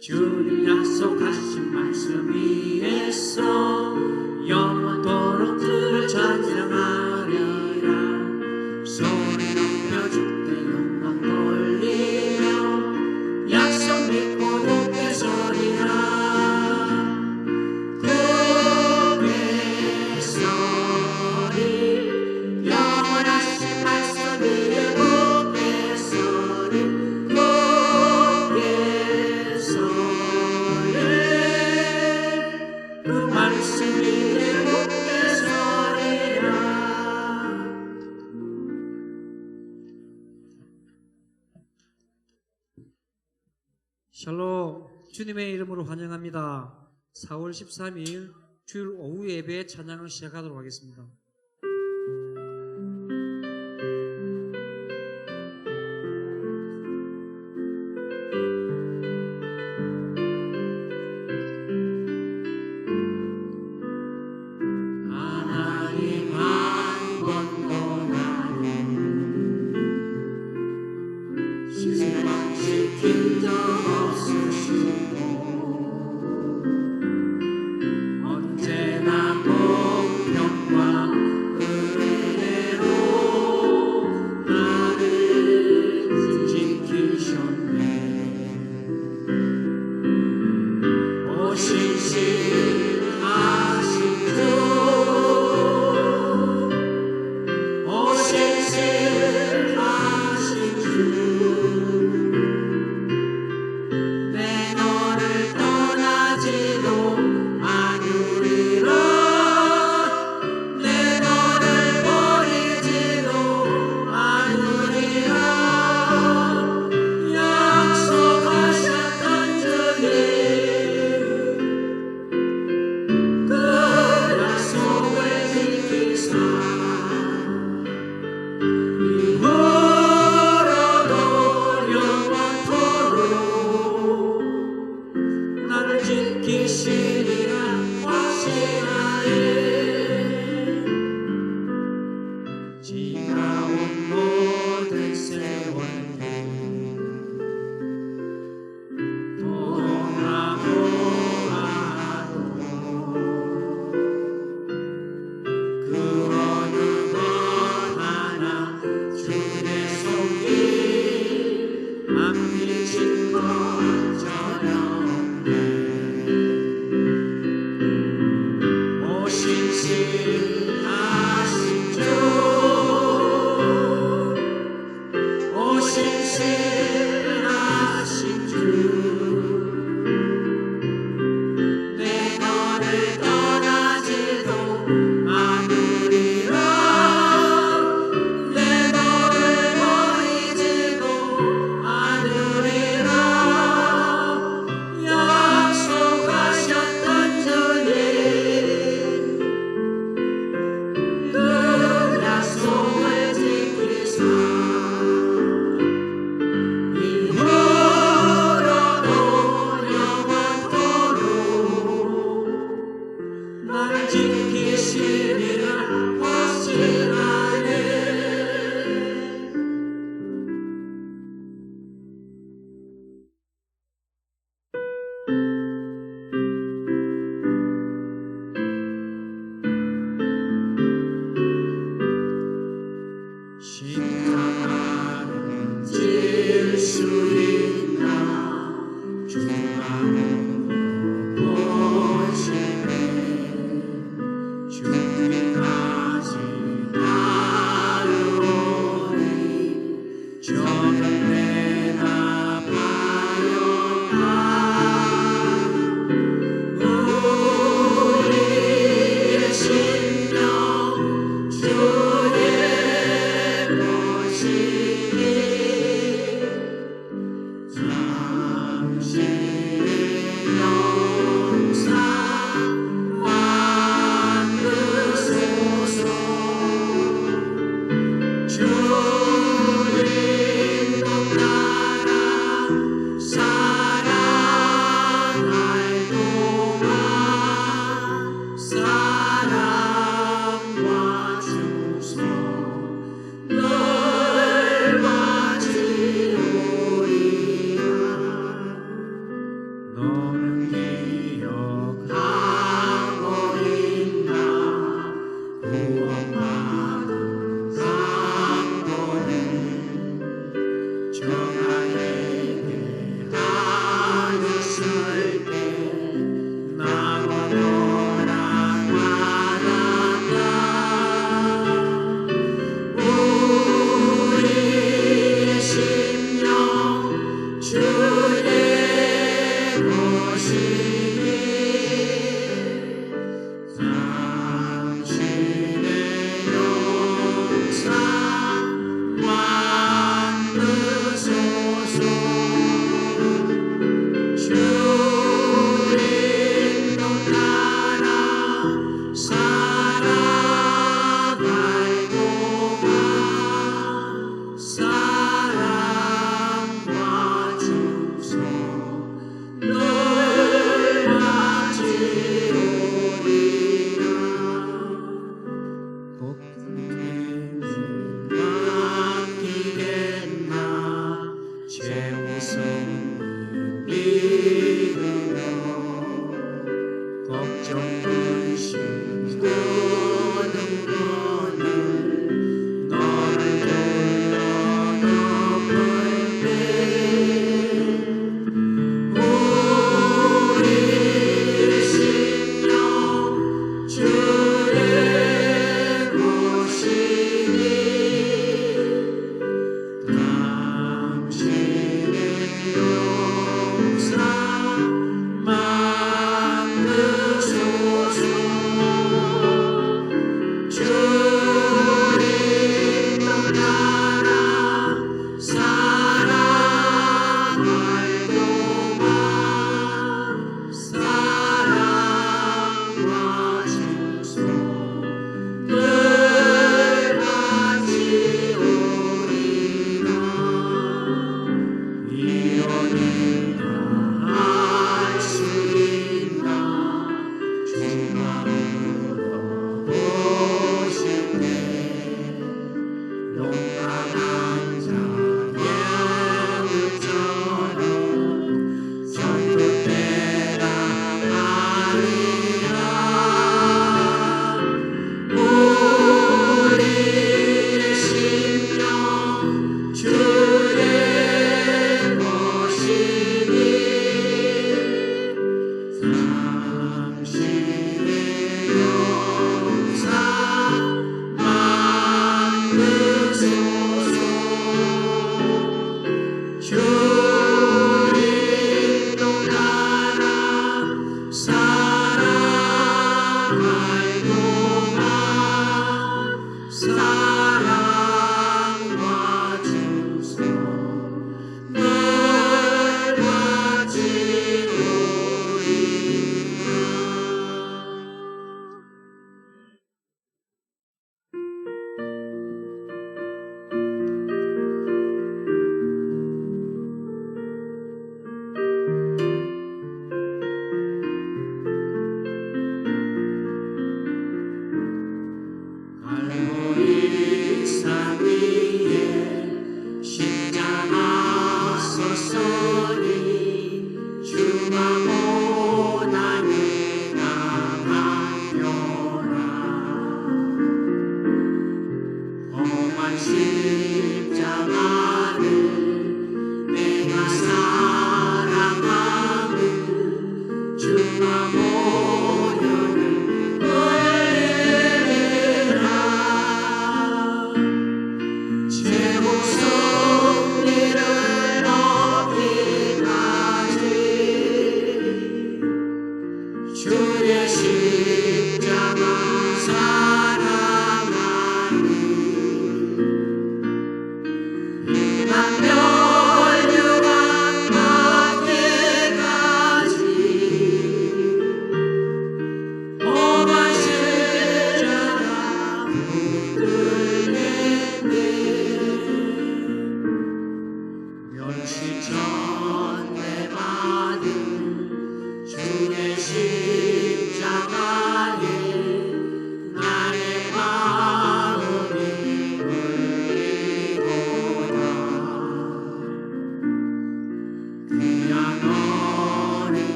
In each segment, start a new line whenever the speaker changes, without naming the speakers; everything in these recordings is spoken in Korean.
주님 약속하신 말씀 위에서 영원토록 주를 찬양하리라. 소리 높여 주께 영광 돌리며 약속 믿고 높게 소리라. 고개 소리 영원하신 말씀 위에 고개 소리 고개 소리 그 말씀 위에 고개 소리라.
샬롬, 주님의 이름으로 환영합니다. 4월 13일 주일 오후 예배 찬양을 시작하도록 하겠습니다.
하나님 한 번도 나를 실망시킨 적 없으시고 언제나 공평과 은혜로 나를 지키셨네. 오신 신하신 주 오신 신하신 주 내 너를 떠나지도 않으리라. 내 너를 버리지도 않으리라. 약속하셨던 주님 그 약속을 지키사 이후로도 영원토록 나를 지키시리라. 확신하에 않으리라 내 너를 버리지도 않으리라 약속하셨던 주님 그 약속을 지키사 이후로도 영원토록 날 지키시리라 확신하네 십자가를 질 수 있나 주만으로 보시네 주님까지 다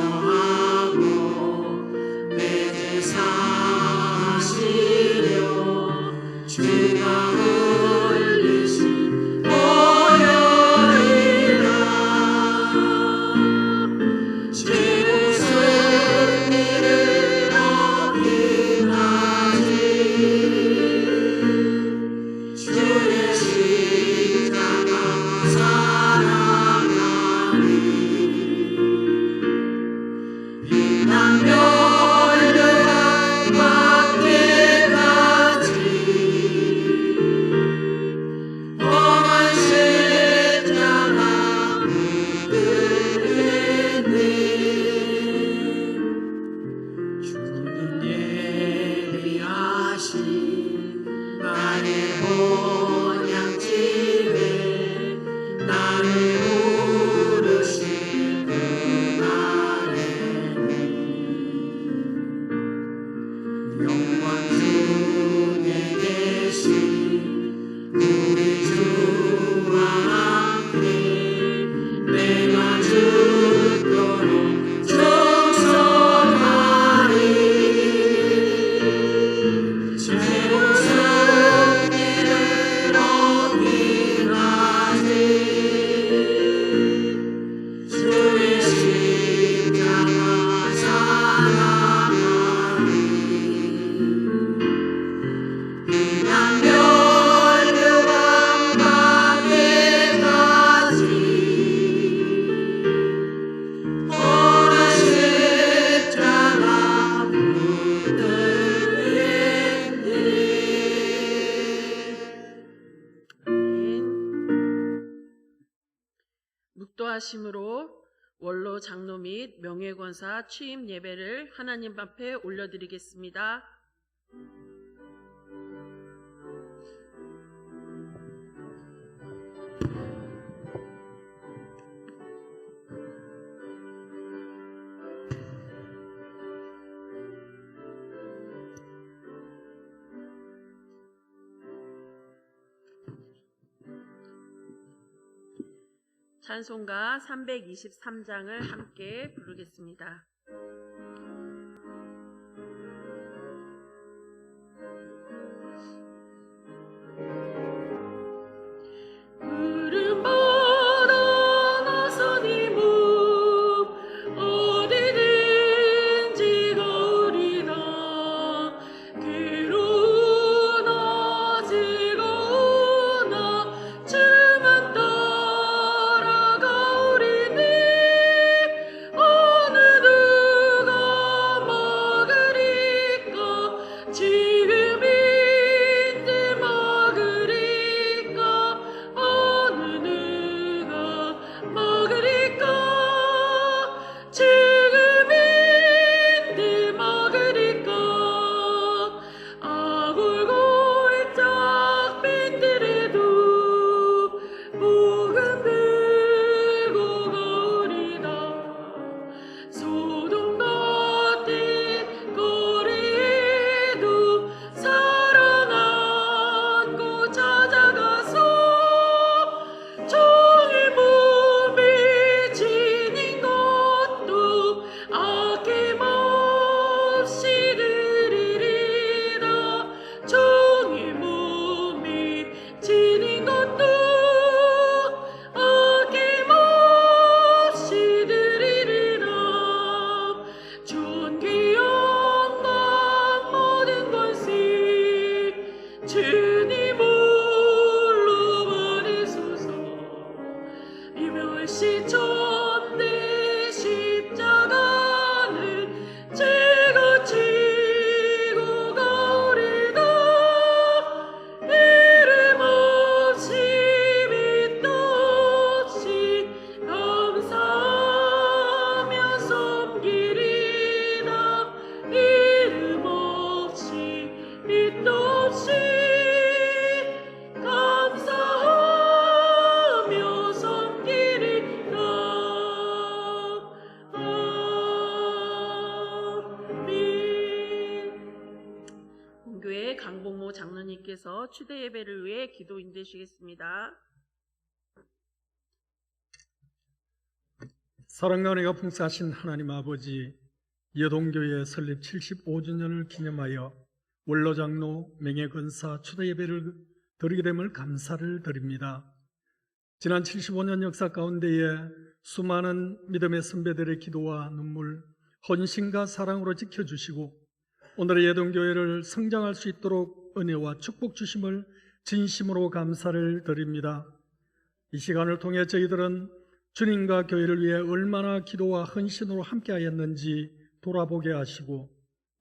용서하고 내 죄 사시려 주가 흘리신 보혈이라 죄의 승리를 얻기까지 주의 십자가 사랑하리 빛난 멸류관 받기까지 험한 십자가 붙들리네 주님 예비하신 나의 본향집에 나를 부르신 그날에는 영광 중에 계신 우리 주와 함께 내가 죽도록 충성하리 최고 승리를 얻기까지 주의 십자가 사랑하리 빛난 멸류관 받기까지 험한 십자가 붙들리네
묵도하심으로 원로 장로 및 명예권사 취임 예배를 하나님 앞에 올려드리겠습니다. 찬송가 323장을 함께 부르겠습니다. 푸른 바다 나서니 무 어디든지 가오리다 괴로우나 즐거우나 주만 따라가오리니 어느 누가 먹으리까 지금인데 먹으리까 어느 누가 먹으리까 지금인데 먹으리까 아굴골짝 빈들에도 복음 들고 가오리다 소돔 같은 거리에도 사랑 안고 찾아가서 종의 몸이 지닌 것도 아낌없이 드리리다 종의 몸이 지닌 것도 아낌없이 드리리라 존귀 영광 모든 권세 주님 홀로 받으소서 이 멸시천대 십자가는 제가 지고 가오리다 이름 없이 밑도 없이 감사하며 섬기리다 이름 없이 밑도 없이 감사하며 섬기리다 아멘. 본교회 강복모 장로님께서 추대 예배를 위해 기도 인도해주시겠습니다.
사랑과 은혜가 풍성하신 하나님 아버지, 여동교회 설립 75주년을 기념하여 원로장로 명예건사 초대예배를 드리게 됨을 감사를 드립니다. 지난 75년 역사 가운데에 수많은 믿음의 선배들의 기도와 눈물, 헌신과 사랑으로 지켜주시고 오늘의 예동교회를 성장할 수 있도록 은혜와 축복 주심을 진심으로 감사를 드립니다. 이 시간을 통해 저희들은 주님과 교회를 위해 얼마나 기도와 헌신으로 함께하였는지 돌아보게 하시고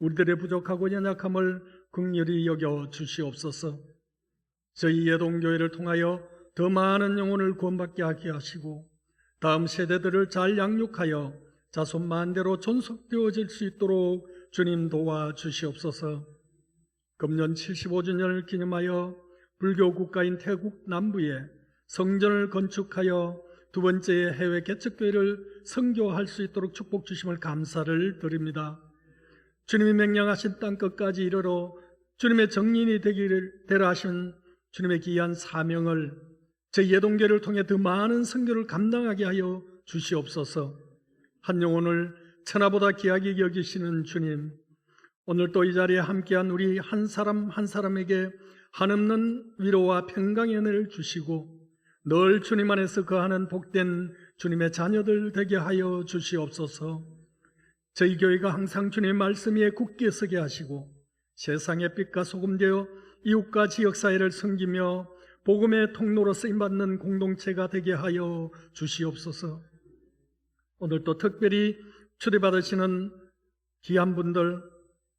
우리들의 부족하고 연약함을 긍휼히 여겨 주시옵소서. 저희 예동교회를 통하여 더 많은 영혼을 구원받게 하게 하시고 다음 세대들을 잘 양육하여 자손 만대로 존속되어질 수 있도록 주님 도와주시옵소서. 금년 75주년을 기념하여 불교 국가인 태국 남부에 성전을 건축하여 두 번째 해외 개척교회를 선교할 수 있도록 축복 주심을 감사를 드립니다. 주님이 명령하신 땅끝까지 이르러 주님의 정인이 되라 하신 주님의 귀한 사명을 저희 예동교회를 통해 더 많은 선교를 감당하게 하여 주시옵소서. 한 영혼을 천하보다 귀하게 여기시는 주님, 오늘 또 이 자리에 함께한 우리 한 사람 한 사람에게 한없는 위로와 평강의 은혜를 주시고 늘 주님 안에서 거하는 복된 주님의 자녀들 되게 하여 주시옵소서. 저희 교회가 항상 주님의 말씀 위에 굳게 서게 하시고 세상의 빛과 소금 되어 이웃과 지역사회를 섬기며 복음의 통로로 쓰임받는 공동체가 되게 하여 주시옵소서. 오늘 또 특별히 초대받으시는 귀한 분들,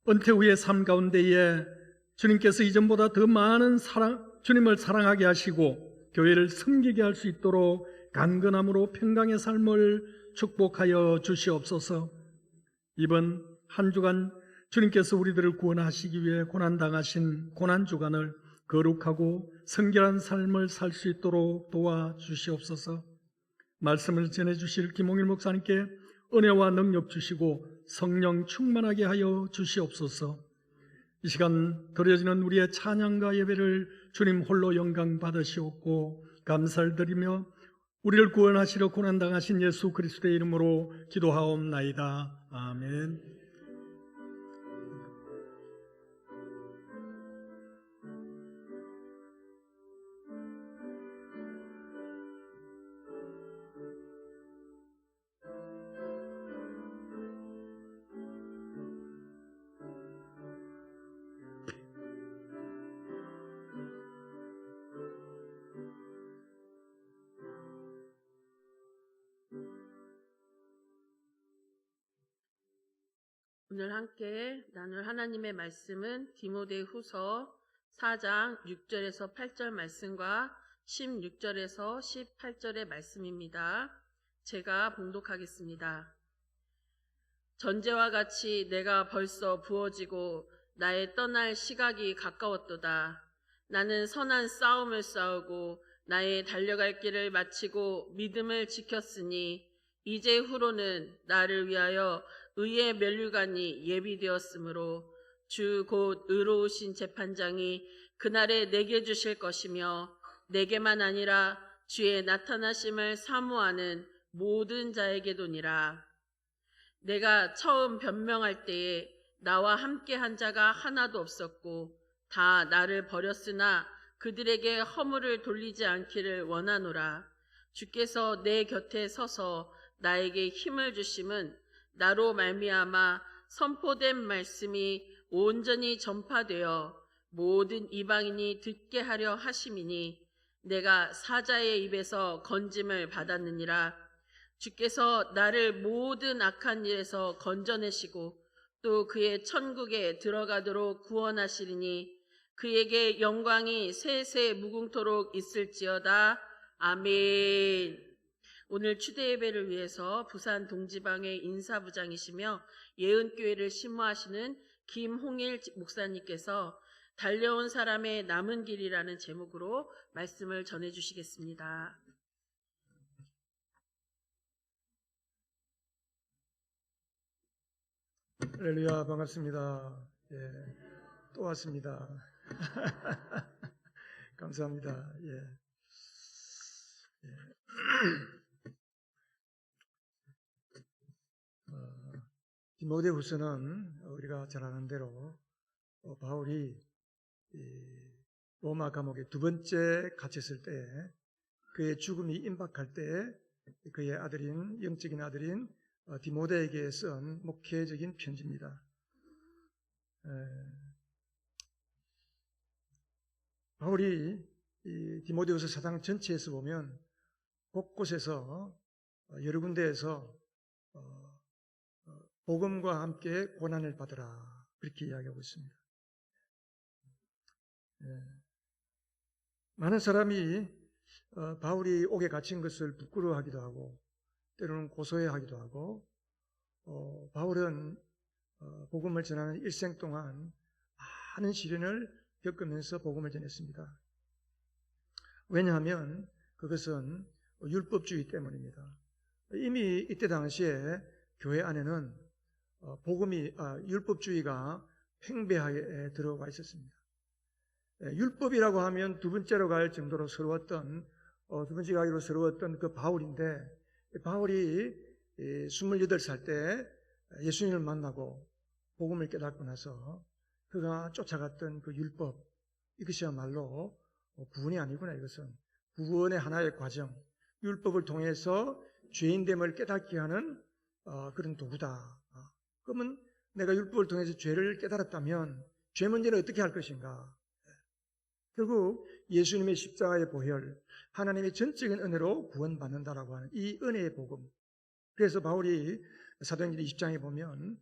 은퇴 후의 삶 가운데에 주님께서 이전보다 더 많은 주님을 사랑하게 하시고 교회를 섬기게 할 수 있도록 강건함으로 평강의 삶을 축복하여 주시옵소서. 이번 한 주간 주님께서 우리들을 구원하시기 위해 고난당하신 고난주간을 거룩하고 성결한 삶을 살 수 있도록 도와주시옵소서. 말씀을 전해주실 김홍일 목사님께 은혜와 능력 주시고 성령 충만하게 하여 주시옵소서. 이 시간 드려지는 우리의 찬양과 예배를 주님 홀로 영광 받으시옵고 감사를 드리며 우리를 구원하시려 고난당하신 예수 그리스도의 이름으로 기도하옵나이다. 아멘.
오늘 함께 나눌 하나님의 말씀은 디모데후서 4장 6절에서 8절 말씀과 16절에서 18절의 말씀입니다. 제가 봉독하겠습니다. 전제와 같이 내가 벌써 부어지고 나의 떠날 시각이 가까웠도다. 나는 선한 싸움을 싸우고 나의 달려갈 길을 마치고 믿음을 지켰으니 이제 후로는 나를 위하여 의의 면류관이 예비되었으므로 주 곧 의로우신 재판장이 그날에 내게 주실 것이며 내게만 아니라 주의 나타나심을 사모하는 모든 자에게도니라. 내가 처음 변명할 때에 나와 함께 한 자가 하나도 없었고 다 나를 버렸으나 그들에게 허물을 돌리지 않기를 원하노라. 주께서 내 곁에 서서 나에게 힘을 주심은 나로 말미암아 선포된 말씀이 온전히 전파되어 모든 이방인이 듣게 하려 하심이니 내가 사자의 입에서 건짐을 받았느니라. 주께서 나를 모든 악한 일에서 건져내시고 또 그의 천국에 들어가도록 구원하시리니 그에게 영광이 세세 무궁토록 있을지어다. 아멘. 오늘 추대 예배를 위해서 부산 동지방의 인사부장이시며 예은교회를 심무하시는 김홍일 목사님께서 달려온 사람의 남은 길이라는 제목으로 말씀을 전해 주시겠습니다.
할렐루야, 반갑습니다. 예, 또 왔습니다. 감사합니다. 예. 예. 디모데후서는 우리가 잘 아는 대로 바울이 로마 감옥에 두 번째 갇혔을 때 그의 죽음이 임박할 때 그의 아들인 영적인 아들인 디모데에게 쓴 목회적인 편지입니다. 바울이 이 디모데후서 4장 전체에서 보면 곳곳에서 여러 군데에서 복음과 함께 고난을 받으라 그렇게 이야기하고 있습니다. 많은 사람이 바울이 옥에 갇힌 것을 부끄러워하기도 하고 때로는 고소해하기도 하고 바울은 복음을 전하는 일생 동안 많은 시련을 겪으면서 복음을 전했습니다. 왜냐하면 그것은 율법주의 때문입니다. 이미 이때 당시에 교회 안에는 율법주의가 팽배하게 들어와 있었습니다. 율법이라고 하면 두 번째로 갈 정도로 서러웠던 두 번째 가기로 서러웠던 그 바울인데 바울이 28살 때 예수님을 만나고 복음을 깨닫고 나서 그가 쫓아갔던 그 율법 이것이야말로 구원이 아니구나. 이것은 구원의 하나의 과정, 율법을 통해서 죄인됨을 깨닫게 하는 그런 도구다. 그러면 내가 율법을 통해서 죄를 깨달았다면 죄 문제는 어떻게 할 것인가? 결국 예수님의 십자가의 보혈, 하나님의 전적인 은혜로 구원받는다라고 하는 이 은혜의 복음. 그래서 바울이 사도행전 20장에 보면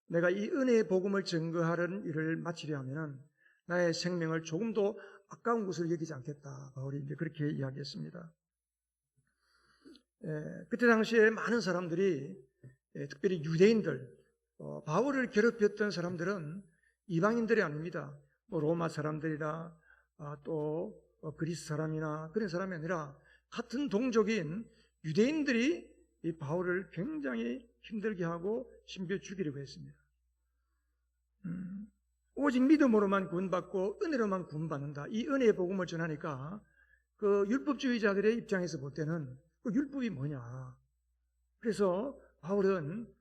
내가 이 은혜의 복음을 증거하는 일을 마치려 하면 나의 생명을 조금도 아까운 것을 여기지 않겠다. 바울이 이제 그렇게 이야기했습니다. 그때 당시에 많은 사람들이 특별히 유대인들, 바울을 괴롭혔던 사람들은 이방인들이 아닙니다. 로마 사람들이나 또 그리스 사람이나 그런 사람이 아니라 같은 동족인 유대인들이 이 바울을 굉장히 힘들게 하고 심지어 죽이려고 했습니다. 오직 믿음으로만 구원받고 은혜로만 구원받는다. 이 은혜의 복음을 전하니까 그 율법주의자들의 입장에서 볼 때는 그 율법이 뭐냐. 그래서 바울은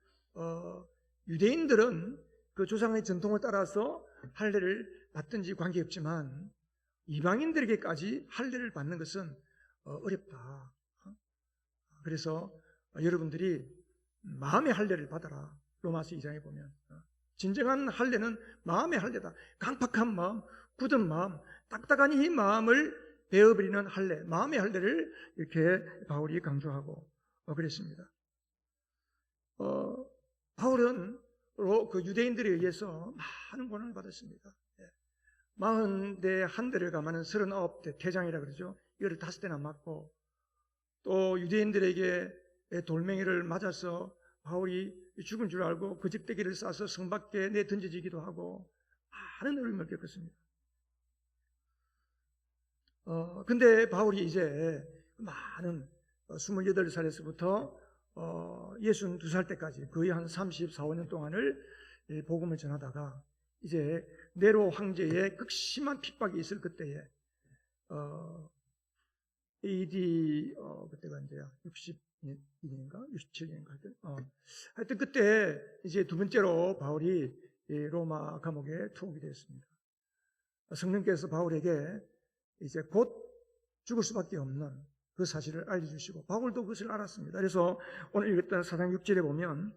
유대인들은 그 조상의 전통을 따라서 할례를 받든지 관계없지만 이방인들에게까지 할례를 받는 것은 어렵다. 그래서 여러분들이 마음의 할례를 받아라. 로마서 2장에 보면 진정한 할례는 마음의 할례다. 강팍한 마음, 굳은 마음, 딱딱한 이 마음을 베어버리는 할례, 마음의 할례를 이렇게 바울이 강조하고 그랬습니다. 바울은 그 유대인들에 의해서 많은 고난을 받았습니다. 40대 한 대를 감하는 39대 태장이라 그러죠. 이거를 5대나 맞고 또 유대인들에게 돌멩이를 맞아서 바울이 죽은 줄 알고 그 집대기를 싸서 성 밖에 내던져지기도 하고 많은 어려움을 겪었습니다. 근데 바울이 이제 많은 28살에서부터 62살 때까지 거의 한 34, 5년 동안을 복음을 전하다가 이제 네로 황제의 극심한 핍박이 있을 그때에 AD 그때가 이제 62년인가 67년인가 하여튼 그때 이제 두 번째로 바울이 로마 감옥에 투옥이 되었습니다. 성령께서 바울에게 이제 곧 죽을 수밖에 없는 그 사실을 알려주시고 바울도 그것을 알았습니다. 그래서 오늘 읽었던 4장 6절에 보면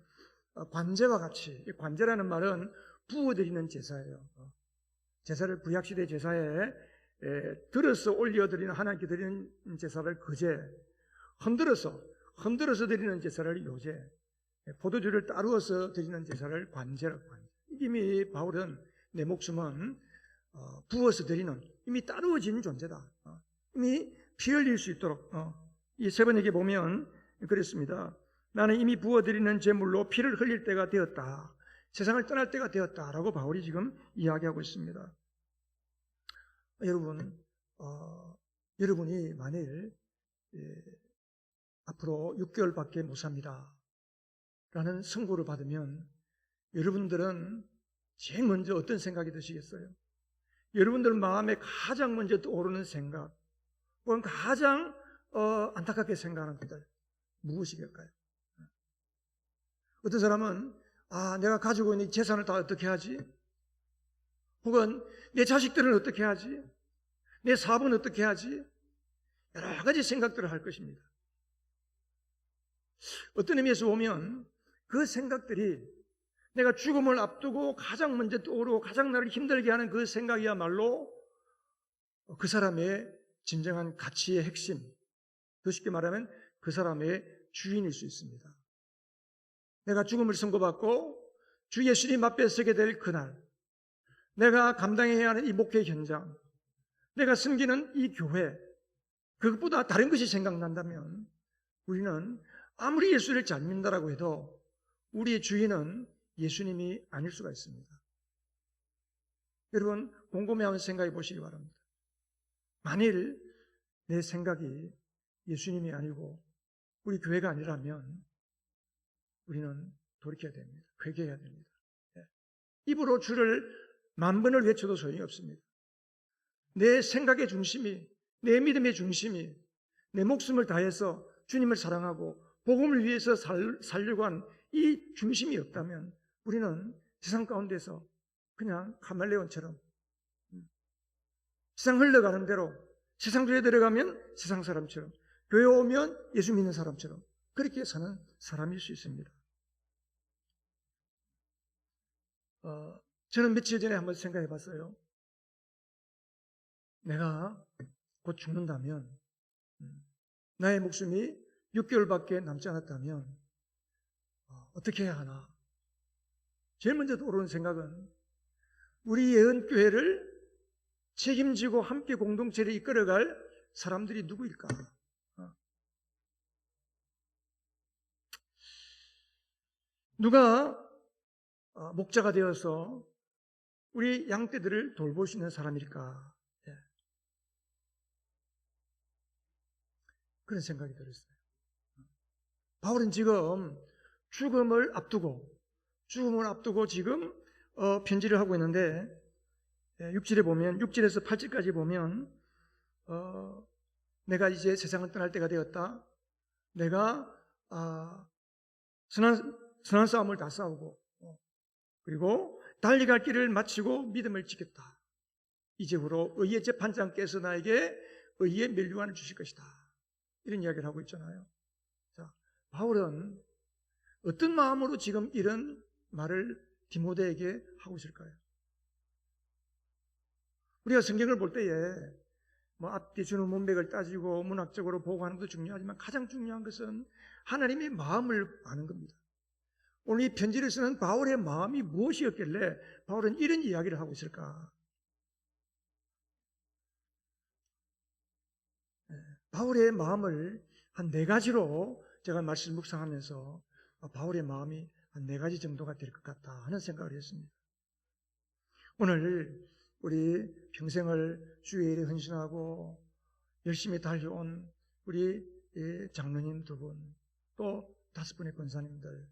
관제와 같이, 관제라는 말은 부어드리는 제사예요. 제사를 구약시대 제사에 들어서 올려드리는, 하나님께 드리는 제사를 거제, 흔들어서 드리는 제사를 요제, 포도주를 따루어서 드리는 제사를 관제라고 합니다. 이미 바울은 내 목숨은 부어서 드리는, 이미 따루어진 존재다. 이미 피 흘릴 수 있도록 이 세 번역에 보면 그랬습니다. 나는 이미 부어드리는 제물로 피를 흘릴 때가 되었다. 세상을 떠날 때가 되었다라고 바울이 지금 이야기하고 있습니다. 여러분, 여러분이 만일 앞으로 6개월밖에 못 삽니다 라는 선고를 받으면 여러분들은 제일 먼저 어떤 생각이 드시겠어요? 여러분들 마음에 가장 먼저 떠오르는 생각, 혹은 가장 안타깝게 생각하는 것들 무엇이겠까요? 어떤 사람은 내가 가지고 있는 이 재산을 다 어떻게 하지? 혹은 내 자식들은 어떻게 하지? 내 사업은 어떻게 하지? 여러 가지 생각들을 할 것입니다. 어떤 의미에서 보면 그 생각들이 내가 죽음을 앞두고 가장 먼저 떠오르고 가장 나를 힘들게 하는 그 생각이야말로 그 사람의 진정한 가치의 핵심, 더 쉽게 말하면 그 사람의 주인일 수 있습니다. 내가 죽음을 선고받고 주 예수님 앞에 서게 될 그날, 내가 감당해야 하는 이 목회 현장, 내가 섬기는 이 교회, 그것보다 다른 것이 생각난다면 우리는 아무리 예수를 잘 믿는다라고 해도 우리의 주인은 예수님이 아닐 수가 있습니다. 여러분 곰곰이 한번 생각해 보시기 바랍니다. 만일 내 생각이 예수님이 아니고 우리 교회가 아니라면 우리는 돌이켜야 됩니다. 회개해야 됩니다. 입으로 주를 만 번을 외쳐도 소용이 없습니다. 내 생각의 중심이, 내 믿음의 중심이 내 목숨을 다해서 주님을 사랑하고 복음을 위해서 살려고 한 이 중심이 없다면 우리는 세상 가운데서 그냥 카멜레온처럼 세상 흘러가는 대로, 세상 교회에 들어가면 세상 사람처럼, 교회 오면 예수 믿는 사람처럼 그렇게 사는 사람일 수 있습니다. 저는 며칠 전에 한번 생각해 봤어요. 내가 곧 죽는다면, 나의 목숨이 6개월밖에 남지 않았다면 어떻게 해야 하나? 제일 먼저 떠오르는 생각은 우리 예언교회를 책임지고 함께 공동체를 이끌어갈 사람들이 누구일까? 누가 목자가 되어서 우리 양떼들을 돌볼 수 있는 사람일까? 그런 생각이 들었어요. 바울은 지금 죽음을 앞두고 지금 편지를 하고 있는데 6절에 보면 6절에서 8절까지 보면 내가 이제 세상을 떠날 때가 되었다. 내가 선한 싸움을 다 싸우고 그리고 달려갈 길을 마치고 믿음을 지켰다. 이제후로 의의 재판장께서 나에게 의의 면류관을 주실 것이다. 이런 이야기를 하고 있잖아요. 자, 바울은 어떤 마음으로 지금 이런 말을 디모데에게 하고 있을까요? 우리가 성경을 볼 때에 앞뒤 주는 문맥을 따지고 문학적으로 보고하는 것도 중요하지만 가장 중요한 것은 하나님의 마음을 아는 겁니다. 오늘 이 편지를 쓰는 바울의 마음이 무엇이었길래 바울은 이런 이야기를 하고 있을까? 바울의 마음을 한 4가지로 제가 말씀을 묵상하면서 바울의 마음이 한 4가지 정도가 될 것 같다 하는 생각을 했습니다. 오늘 우리 평생을 주의 일에 헌신하고 열심히 달려온 우리 장로님 2분, 또 5분의 권사님들,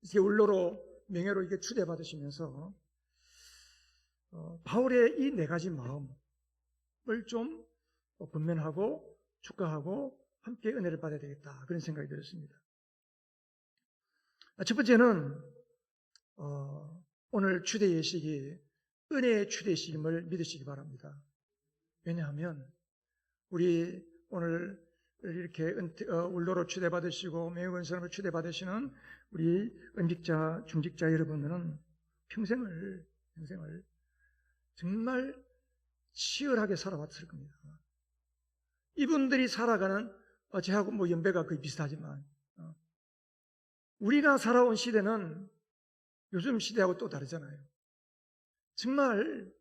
이렇게 울로로 명예로 이게 추대받으시면서 바울의 이 4가지 마음을 좀 분면하고 축하하고 함께 은혜를 받아야 되겠다 그런 생각이 들었습니다. 첫 번째는 오늘 추대 예식이 은혜의 추대 예식임을 믿으시기 바랍니다. 왜냐하면 우리 오늘 이렇게 울로로 추대받으시고 명예권사람을 추대받으시는 우리 은직자, 중직자 여러분들은 평생을 정말 치열하게 살아왔을 겁니다. 이분들이 살아가는 저하고 연배가 거의 비슷하지만 우리가 살아온 시대는 요즘 시대하고 또 다르잖아요. 정말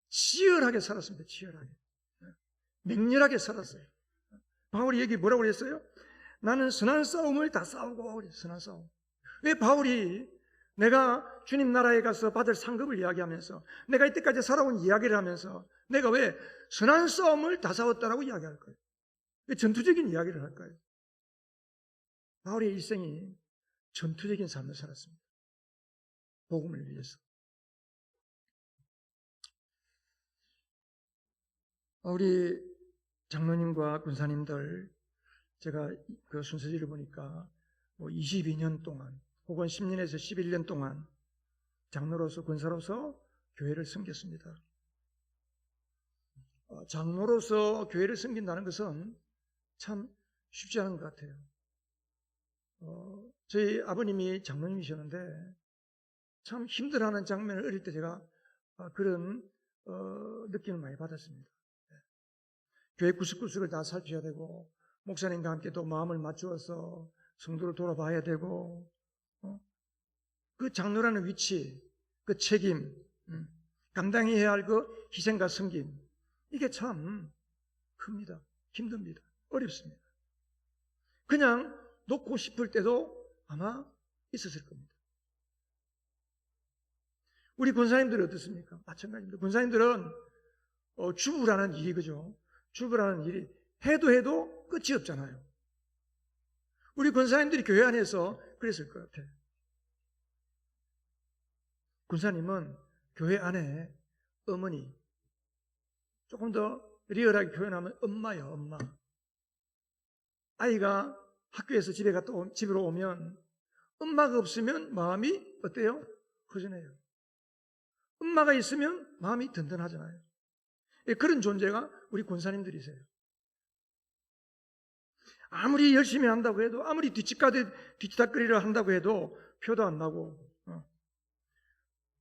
치열하게 살았습니다. 치열하게. 맹렬하게 살았어요. 바울이 여기 뭐라고 그랬어요? 나는 선한 싸움을 다 싸우고 그래. 선한 싸움. 왜 바울이 내가 주님 나라에 가서 받을 상급을 이야기하면서 내가 이때까지 살아온 이야기를 하면서 내가 왜 선한 싸움을 다 싸웠다라고 이야기할까요? 왜 전투적인 이야기를 할까요? 바울의 일생이 전투적인 삶을 살았습니다. 복음을 위해서. 우리 장로님과 군사님들 제가 그 순서지를 보니까 22년 동안 혹은 10년에서 11년 동안 장로로서 권사로서 교회를 섬겼습니다. 장로로서 교회를 섬긴다는 것은 참 쉽지 않은 것 같아요. 저희 아버님이 장로님이셨는데 참 힘들어하는 장면을 어릴 때 제가 그런 느낌을 많이 받았습니다. 교회 구석구석을 다 살펴야 되고 목사님과 함께 또 마음을 맞추어서 성도를 돌아봐야 되고 그 장로라는 위치, 그 책임, 감당해야 할 그 희생과 섬김, 이게 참 큽니다. 힘듭니다. 어렵습니다. 그냥 놓고 싶을 때도 아마 있었을 겁니다. 우리 권사님들은 어떻습니까? 마찬가지입니다. 권사님들은 주부라는 일이, 그죠? 주부라는 일이 해도 끝이 없잖아요. 우리 권사님들이 교회 안에서 그랬을 것 같아요. 권사님은 교회 안에 어머니, 조금 더 리얼하게 표현하면 엄마예요, 엄마. 아이가 학교에서 집으로 오면 엄마가 없으면 마음이 어때요? 허전해요. 엄마가 있으면 마음이 든든하잖아요. 그런 존재가 우리 권사님들이세요. 아무리 열심히 한다고 해도, 아무리 뒤치다거리를 한다고 해도 표도 안 나고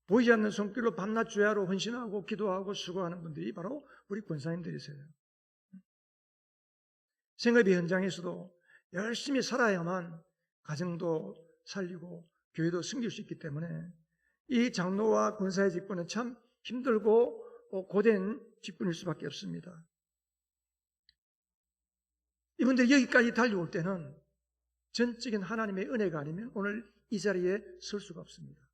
보이지 않는 손길로 밤낮 주야로 헌신하고 기도하고 수고하는 분들이 바로 우리 권사님들이세요. 생업의 현장에서도 열심히 살아야만 가정도 살리고 교회도 섬길 수 있기 때문에 이 장로와 권사의 직분은 참 힘들고 고된 직분일 수밖에 없습니다. 이분들이 여기까지 달려올 때는 전적인 하나님의 은혜가 아니면 오늘 이 자리에 설 수가 없습니다.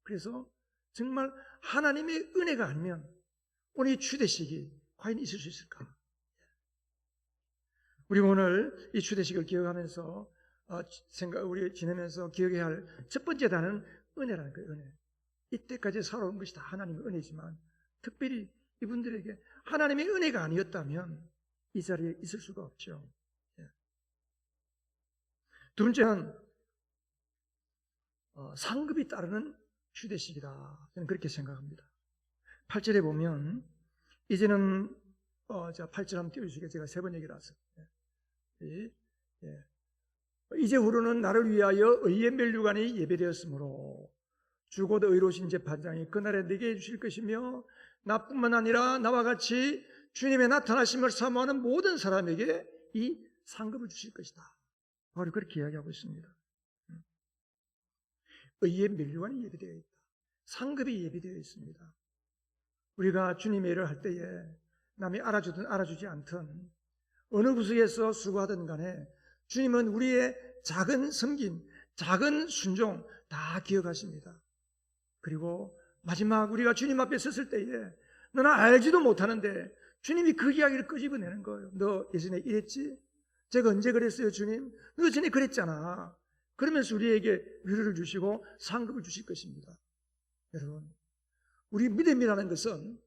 그래서 정말 하나님의 은혜가 아니면 오늘 이 추대식이 과연 있을 수 있을까? 우리 오늘 이 추대식을 기억하면서 우리 지내면서 기억해야 할 첫 번째 단어는 은혜라는 거예요. 은혜. 이때까지 살아온 것이 다 하나님의 은혜지만 특별히 이분들에게 하나님의 은혜가 아니었다면 이 자리에 있을 수가 없죠. 두 번째는 상급이 따르는 추대식이다. 저는 그렇게 생각합니다. 8절에 보면 이제는 8절 한번 띄워주시게 제가 세 번 얘기를 했어요. 이제후로는 나를 위하여 의의 면류관이 예배되었으므로 주곧 의로우신 재판장이 그날에 내게 주실 것이며 나뿐만 아니라 나와 같이 주님의 나타나심을 사모하는 모든 사람에게 이 상급을 주실 것이다. 바로 그렇게 이야기하고 있습니다. 의의 면류관이 예비되어 있다. 상급이 예비되어 있습니다. 우리가 주님의 일을 할 때에 남이 알아주든 알아주지 않든 어느 구석에서 수고하든 간에 주님은 우리의 작은 섬김, 작은 순종 다 기억하십니다. 그리고 마지막 우리가 주님 앞에 섰을 때에 너는 알지도 못하는데 주님이 그 이야기를 끄집어내는 거예요. 너 예전에 이랬지? 제가 언제 그랬어요, 주님? 너 전에 그랬잖아. 그러면서 우리에게 위로를 주시고 상급을 주실 것입니다. 여러분, 우리 믿음이라는 것은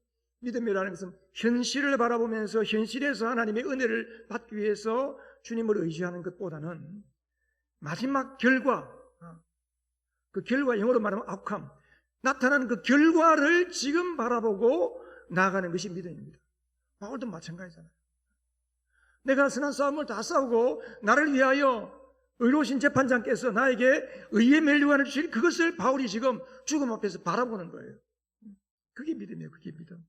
현실을 바라보면서 현실에서 하나님의 은혜를 받기 위해서 주님을 의지하는 것보다는 마지막 결과, 그 결과 영어로 말하면 outcome, 나타나는 그 결과를 지금 바라보고 나아가는 것이 믿음입니다. 바울도 마찬가지잖아요. 내가 선한 싸움을 다 싸우고 나를 위하여 의로우신 재판장께서 나에게 의의 면류관을 주실 그것을 바울이 지금 죽음 앞에서 바라보는 거예요. 그게 믿음이에요. 그게 믿음.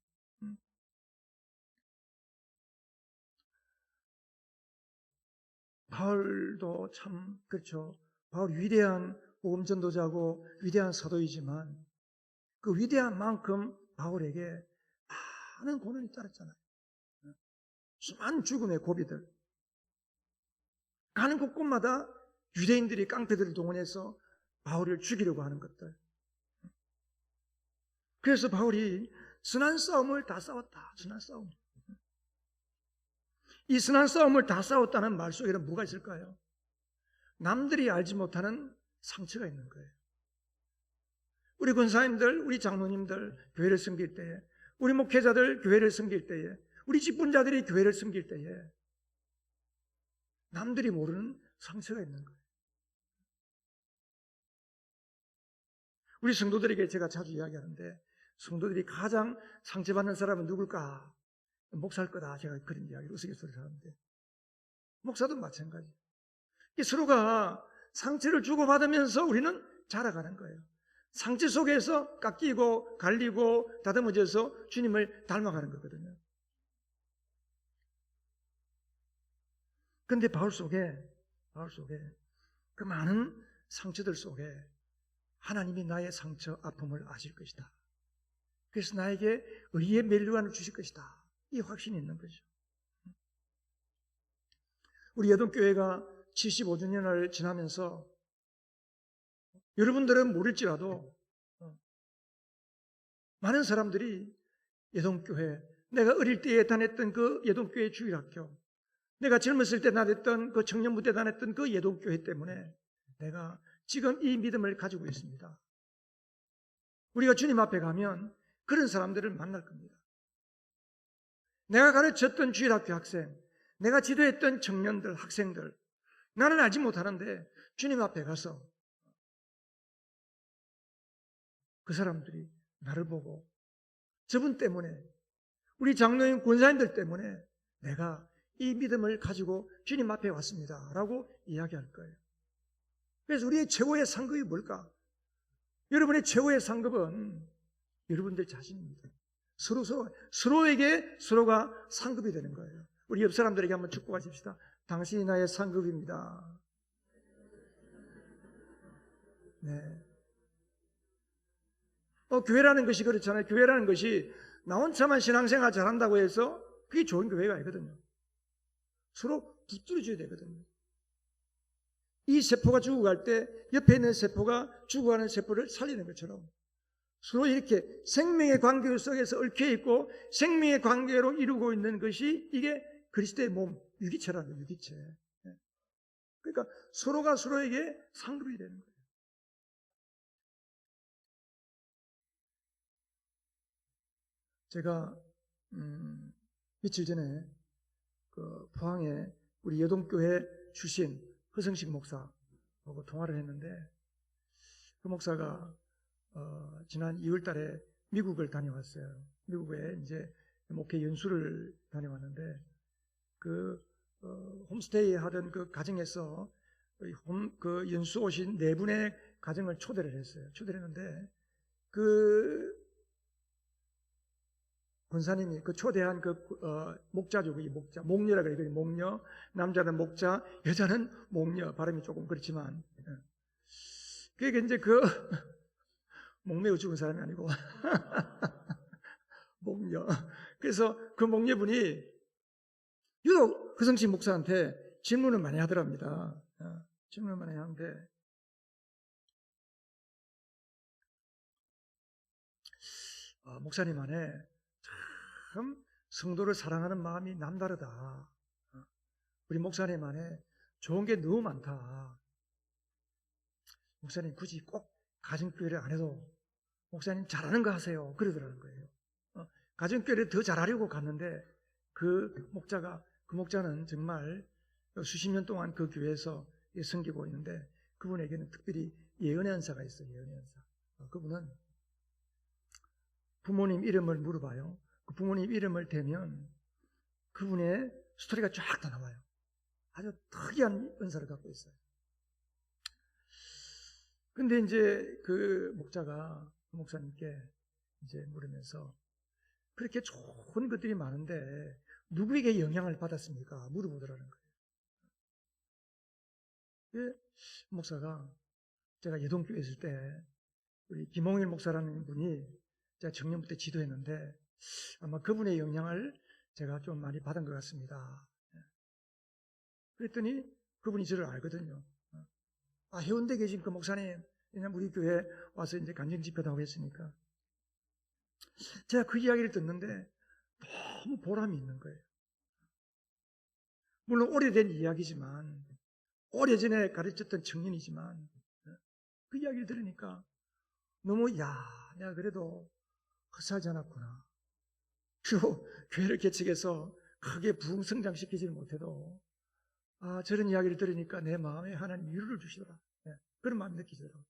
바울도 참 그렇죠. 바울 위대한 복음 전도자고 위대한 사도이지만 그 위대한 만큼 바울에게 많은 고난이 따랐잖아요. 수많은 죽음의 고비들. 가는 곳곳마다 유대인들이 깡패들을 동원해서 바울을 죽이려고 하는 것들. 그래서 바울이 선한 싸움을 다 싸웠다. 선한 싸움. 이 선한 싸움을 다 싸웠다는 말 속에는 뭐가 있을까요? 남들이 알지 못하는 상처가 있는 거예요. 우리 권사님들, 우리 장로님들 교회를 섬길 때에, 우리 목회자들 교회를 섬길 때에, 우리 직분자들이 교회를 섬길 때에 남들이 모르는 상처가 있는 거예요. 우리 성도들에게 제가 자주 이야기하는데 성도들이 가장 상처받는 사람은 누굴까? 목사일 거다. 제가 그런 이야기를 우스갯소리를 하는데 목사도 마찬가지. 서로가 상처를 주고받으면서 우리는 자라가는 거예요. 상처 속에서 깎이고 갈리고 다듬어져서 주님을 닮아가는 거거든요. 그런데 바울 속에 그 많은 상처들 속에 하나님이 나의 상처 아픔을 아실 것이다. 그래서 나에게 의의 멜류관을 주실 것이다. 이 확신이 있는 거죠. 우리 예동교회가 75주년을 지나면서 여러분들은 모를지라도 많은 사람들이 예동교회, 내가 어릴 때에 다녔던 그 예동교회 주일학교, 내가 젊었을 때 다녔던 그 청년부대 다녔던 그 예동교회 때문에 내가 지금 이 믿음을 가지고 있습니다. 우리가 주님 앞에 가면 그런 사람들을 만날 겁니다. 내가 가르쳤던 주일학교 학생, 내가 지도했던 청년들, 학생들, 나는 알지 못하는데 주님 앞에 가서 그 사람들이 나를 보고 저분 때문에, 우리 장로님 권사님들 때문에 내가 이 믿음을 가지고 주님 앞에 왔습니다 라고 이야기할 거예요. 그래서 우리의 최고의 상급이 뭘까? 여러분의 최고의 상급은 여러분들 자신입니다. 서로에게 서로가 상급이 되는 거예요. 우리 옆 사람들에게 한번 축복하십시다. 당신이 나의 상급입니다. 네. 교회라는 것이 그렇잖아요. 교회라는 것이 나 혼자만 신앙생활 잘한다고 해서 그게 좋은 교회가 아니거든요. 서로 붙들어줘야 되거든요. 이 세포가 죽어갈 때 옆에 있는 세포가 죽어가는 세포를 살리는 것처럼 서로 이렇게 생명의 관계 속에서 얽혀있고 생명의 관계로 이루고 있는 것이 이게 그리스도의 몸, 유기체라는 거예요. 유기체. 그러니까 서로가 서로에게 상급이 되는 거예요. 제가 며칠 전에 그 포항에 우리 여동교회 출신 허성식 목사하고 통화를 했는데 그 목사가 지난 2월 달에 미국을 다녀왔어요. 미국에 이제 목회 연수를 다녀왔는데 그 홈스테이 하던 그 가정에서 그 연수 오신 4분의 가정을 초대를 했어요. 초대를 했는데 그 권사님이 그 초대한 그 목자죠. 이 목자, 목녀라 그래요. 목녀, 남자는 목자, 여자는 목녀. 발음이 조금 그렇지만 그게 이제 그 목매어 죽은 사람이 아니고 목녀. 그래서 그 목녀분이 유독 허성신 목사한테 질문을 많이 하더랍니다. 질문을 많이 하는데 목사님 안에 참 성도를 사랑하는 마음이 남다르다. 우리 목사님 안에 좋은 게 너무 많다. 목사님 굳이 꼭 가정교회를 안 해도 목사님 잘하는 거 하세요. 그러더라는 거예요. 가정교회를 더 잘하려고 갔는데 그 목자는 정말 수십 년 동안 그 교회에서 섬기고 있는데 그분에게는 특별히 예언의 은사가 있어요. 예언의 은사. 그분은 부모님 이름을 물어봐요. 그 부모님 이름을 대면 그분의 스토리가 쫙 다 나와요. 아주 특이한 은사를 갖고 있어요. 근데 이제 그 목자가 그 목사님께 이제 물으면서 그렇게 좋은 것들이 많은데 누구에게 영향을 받았습니까? 물어보더라는 거예요. 목사가 제가 예동교회 있을 때 우리 김홍일 목사라는 분이 제가 청년부터 지도했는데 아마 그분의 영향을 제가 좀 많이 받은 것 같습니다. 그랬더니 그분이 저를 알거든요. 해운대에 계신 그 목사님, 왜냐면 우리 교회 와서 이제 간증 집회도 하고 했으니까. 제가 그 이야기를 듣는데 너무 보람이 있는 거예요. 물론 오래된 이야기지만, 오래전에 가르쳤던 청년이지만, 그 이야기를 들으니까 너무, 내가 그래도 헛살지 않았구나. 그리고 교회를 개척해서 크게 부흥 성장시키지 못해도, 저런 이야기를 들으니까 내 마음에 하나님 위로를 주시더라. 그런 마음이 느끼더라고요.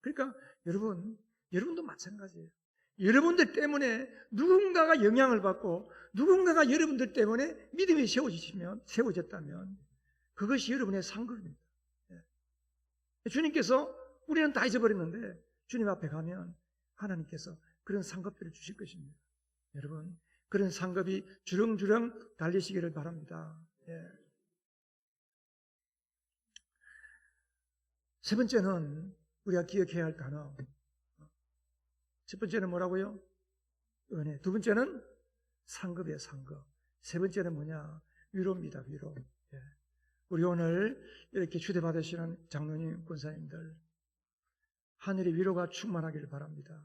그러니까 여러분도 마찬가지예요. 여러분들 때문에 누군가가 영향을 받고 누군가가 여러분들 때문에 믿음이 세워졌다면 그것이 여러분의 상급입니다. 주님께서 우리는 다 잊어버렸는데 주님 앞에 가면 하나님께서 그런 상급들을 주실 것입니다. 여러분, 그런 상급이 주렁주렁 달리시기를 바랍니다. 세 번째는 우리가 기억해야 할 단어. 첫 번째는 뭐라고요? 은혜. 두 번째는 상급이에요, 상급. 세 번째는 뭐냐? 위로입니다, 위로. 우리 오늘 이렇게 추대받으시는 장로님, 권사님들, 하늘의 위로가 충만하기를 바랍니다.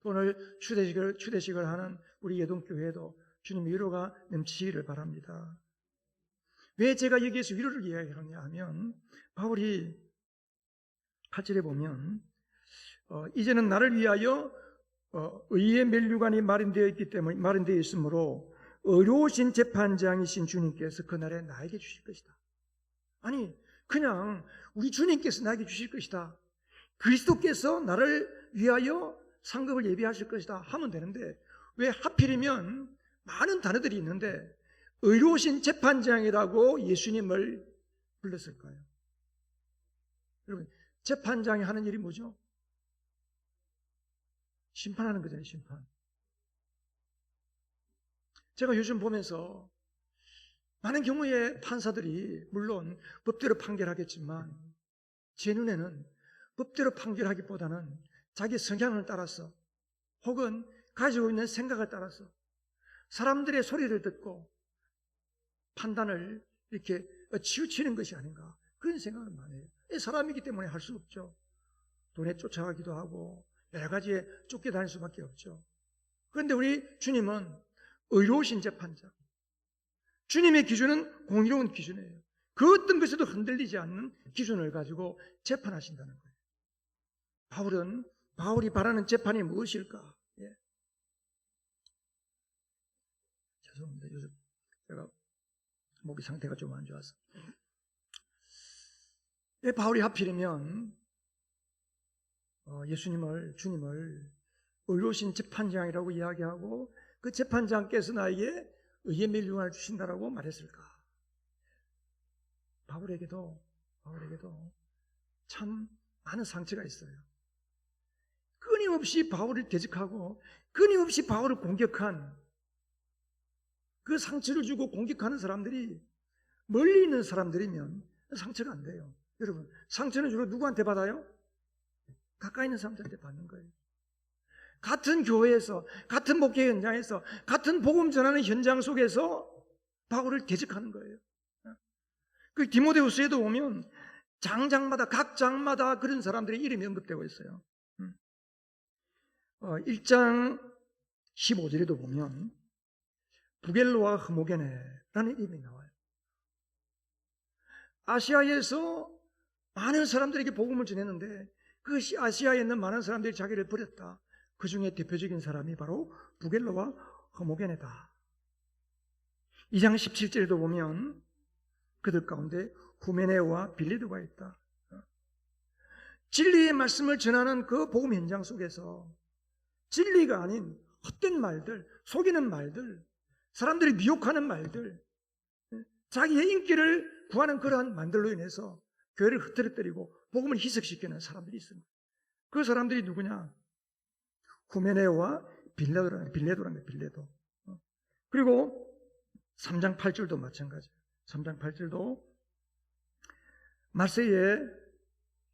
오늘 추대식을 하는 우리 예동교회도 주님의 위로가 넘치기를 바랍니다. 왜 제가 여기에서 위로를 이야기하냐 하면, 바울이 8절에 보면, 이제는 나를 위하여 의의 면류관이 마련되어 있으므로 의로우신 재판장이신 주님께서 그날에 나에게 주실 것이다. 아니, 그냥 우리 주님께서 나에게 주실 것이다. 그리스도께서 나를 위하여 상급을 예비하실 것이다 하면 되는데, 왜 하필이면 많은 단어들이 있는데 의로우신 재판장이라고 예수님을 불렀을까요? 여러분, 재판장이 하는 일이 뭐죠? 심판하는 거잖아요, 심판. 제가 요즘 보면서 많은 경우에 판사들이 물론 법대로 판결하겠지만 제 눈에는 법대로 판결하기보다는 자기 성향을 따라서 혹은 가지고 있는 생각을 따라서 사람들의 소리를 듣고 판단을 이렇게 치우치는 것이 아닌가, 그런 생각을 많이 해요. 사람이기 때문에 할 수 없죠. 돈에 쫓아가기도 하고 여러 가지에 쫓겨다닐 수밖에 없죠. 그런데 우리 주님은 의로우신 재판장, 주님의 기준은 공의로운 기준이에요. 그 어떤 것에도 흔들리지 않는 기준을 가지고 재판하신다는 거예요. 바울이 바라는 재판이 무엇일까? 죄송합니다. 요즘 제가 목이 상태가 좀 안 좋아서. 왜 바울이 하필이면 주님을 의로우신 재판장이라고 이야기하고 그 재판장께서 나에게 의의 면류관을 주신다라고 말했을까? 바울에게도 참 많은 상처가 있어요. 끊임없이 바울을 대적하고 끊임없이 바울을 공격한 그 상처를 주고 공격하는 사람들이 멀리 있는 사람들이면 상처가 안 돼요. 여러분, 상처는 주로 누구한테 받아요? 가까이 있는 사람들한테 받는 거예요. 같은 교회에서, 같은 목회 현장에서, 같은 복음 전하는 현장 속에서 바울을 대적하는 거예요. 그 디모데후서에도 보면 각 장마다 그런 사람들의 이름이 언급되고 있어요. 1장 15절에도 보면 부겔로와 흐모게네라는 이름이 나와요. 아시아에서 많은 사람들에게 복음을 전했는데 그 아시아에 있는 많은 사람들이 자기를 버렸다. 그 중에 대표적인 사람이 바로 부겔로와 흐모게네다. 2장 17절에도 보면 그들 가운데 후메네오와 빌레도가 있다. 진리의 말씀을 전하는 그 복음 현장 속에서 진리가 아닌 헛된 말들, 속이는 말들, 사람들이 미혹하는 말들, 자기의 인기를 구하는 그러한 말들로 인해서 교회를 흐트러뜨리고 복음을 희석시키는 사람들이 있습니다. 그 사람들이 누구냐? 후메네오와 빌레도라는 빌레도. 그리고 3장 8절도 마찬가지예요. 3장 8절도 말세에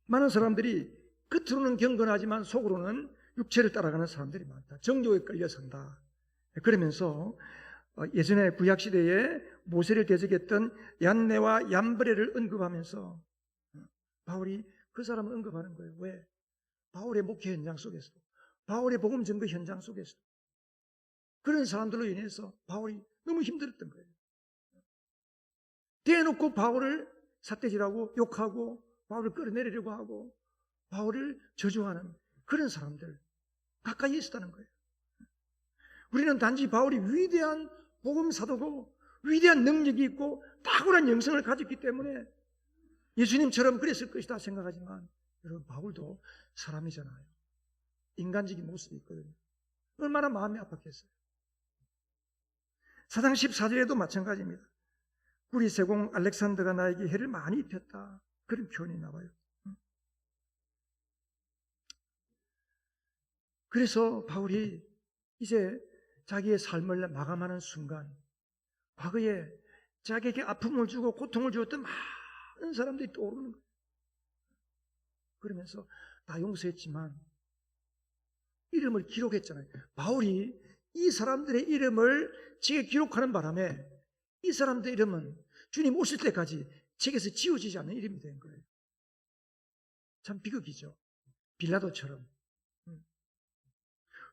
많은 사람들이 겉으로는 경건하지만 속으로는 육체를 따라가는 사람들이 많다. 정욕에 끌려 산다. 그러면서 예전에 구약시대에 모세를 대적했던 얀네와 얀브레를 언급하면서 바울이 그 사람을 언급하는 거예요. 왜? 바울의 목회 현장 속에서, 바울의 복음 전거 현장 속에서 그런 사람들로 인해서 바울이 너무 힘들었던 거예요. 대놓고 바울을 삿대질하고 욕하고 바울을 끌어내리려고 하고 바울을 저주하는 그런 사람들 가까이 있었다는 거예요. 우리는 단지 바울이 위대한 복음 사도고 위대한 능력이 있고 탁월한 영성을 가졌기 때문에 예수님처럼 그랬을 것이다 생각하지만 여러분, 바울도 사람이잖아요. 인간적인 모습이 있거든요. 얼마나 마음이 아팠겠어요. 사장 14절에도 마찬가지입니다. 구리 세공 알렉산더가 나에게 해를 많이 입혔다. 그런 표현이 나와요. 그래서 바울이 이제 자기의 삶을 마감하는 순간, 과거에 자기에게 아픔을 주고 고통을 주었던 많은 사람들이 떠오르는 거예요. 그러면서 다 용서했지만 이름을 기록했잖아요. 바울이 이 사람들의 이름을 책에 기록하는 바람에 이 사람들의 이름은 주님 오실 때까지 책에서 지워지지 않는 이름이 된 거예요. 참 비극이죠. 빌라도처럼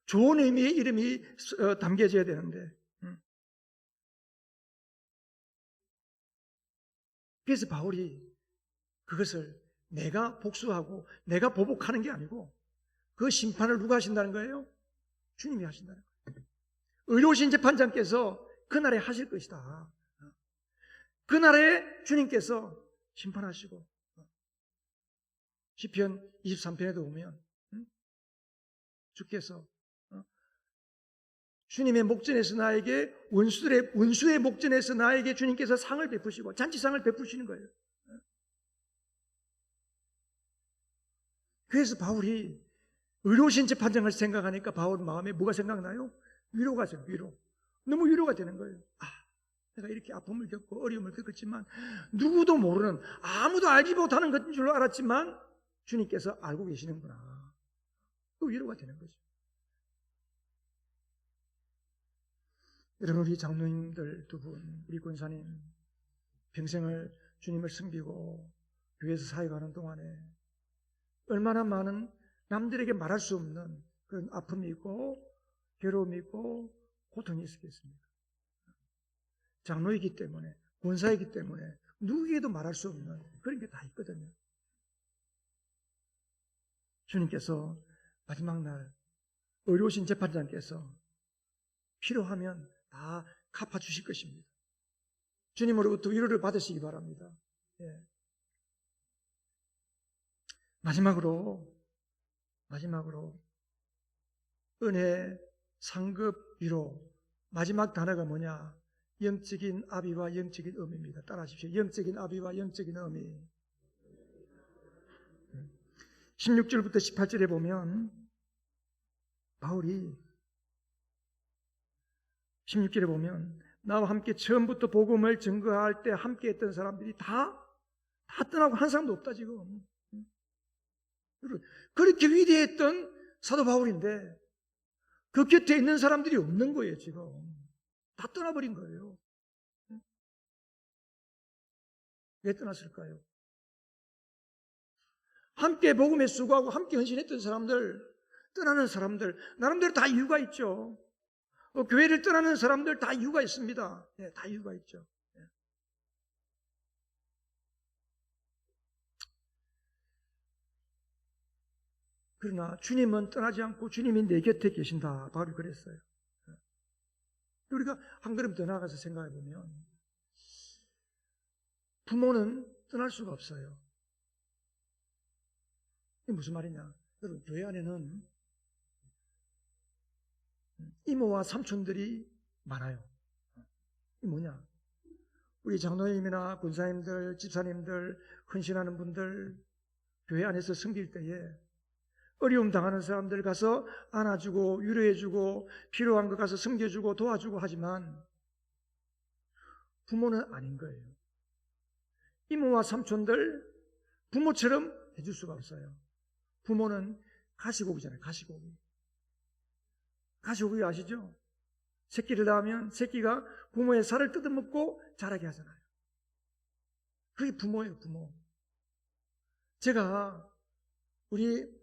좋은 의미의 이름이 담겨져야 되는데, 그래서 바울이 그것을 내가 복수하고 내가 보복하는 게 아니고 그 심판을 누가 하신다는 거예요? 주님이 하신다는 거예요. 의로우신 재판장께서 그날에 하실 것이다. 그날에 주님께서 심판하시고, 시편 23편에도 보면 주께서 주님의 목전에서 나에게 원수의 목전에서 나에게 주님께서 상을 베푸시고 잔치상을 베푸시는 거예요. 그래서 바울이 의로우신 재판장을 생각하니까 바울 마음에 뭐가 생각나요? 위로가 죠. 위로. 너무 위로가 되는 거예요. 내가 이렇게 아픔을 겪고 어려움을 겪었지만 누구도 모르는, 아무도 알지 못하는 것인 줄로 알았지만 주님께서 알고 계시는구나. 그 위로가 되는 거죠. 여러분, 우리 장로님들 두 분, 우리 권사님 평생을 주님을 섬기고 교회에서 사역하는 동안에 얼마나 많은 남들에게 말할 수 없는 그런 아픔이 있고 괴로움이 있고 고통이 있었겠습니까? 장로이기 때문에, 권사이기 때문에 누구에게도 말할 수 없는 그런 게 다 있거든요. 주님께서 마지막 날 의로우신 재판장께서 필요하면 다 갚아주실 것입니다. 주님으로부터 위로를 받으시기 바랍니다. 예. 마지막으로 은혜, 상급, 위로, 마지막 단어가 뭐냐? 영적인 아비와 영적인 어미입니다. 따라하십시오. 영적인 아비와 영적인 어미. 16절부터 18절에 보면 바울이 16절에 보면 나와 함께 처음부터 복음을 증거할 때 함께 했던 사람들이 다 떠나고 한 사람도 없다 지금. 그렇게 위대했던 사도 바울인데 그 곁에 있는 사람들이 없는 거예요 지금. 다 떠나버린 거예요. 왜 떠났을까요? 함께 복음에 수고하고 함께 헌신했던 사람들, 떠나는 사람들, 나름대로 다 이유가 있죠. 교회를 떠나는 사람들 다 이유가 있습니다. 네, 다 이유가 있죠. 네. 그러나 주님은 떠나지 않고 주님이 내 곁에 계신다. 바울이 그랬어요. 우리가 한 걸음 더 나아가서 생각해 보면 부모는 떠날 수가 없어요. 이게 무슨 말이냐? 여러분, 교회 안에는 이모와 삼촌들이 많아요. 이게 뭐냐? 우리 장로님이나 군사님들, 집사님들, 헌신하는 분들 교회 안에서 섬길 때에 어려움 당하는 사람들 가서 안아주고 위로해주고 필요한 거 가서 섬겨주고 도와주고 하지만 부모는 아닌 거예요. 이모와 삼촌들 부모처럼 해줄 수가 없어요. 부모는 가시고기잖아요. 가시고기. 가시고기 아시죠? 새끼를 낳으면 새끼가 부모의 살을 뜯어먹고 자라게 하잖아요. 그게 부모예요. 부모. 제가 우리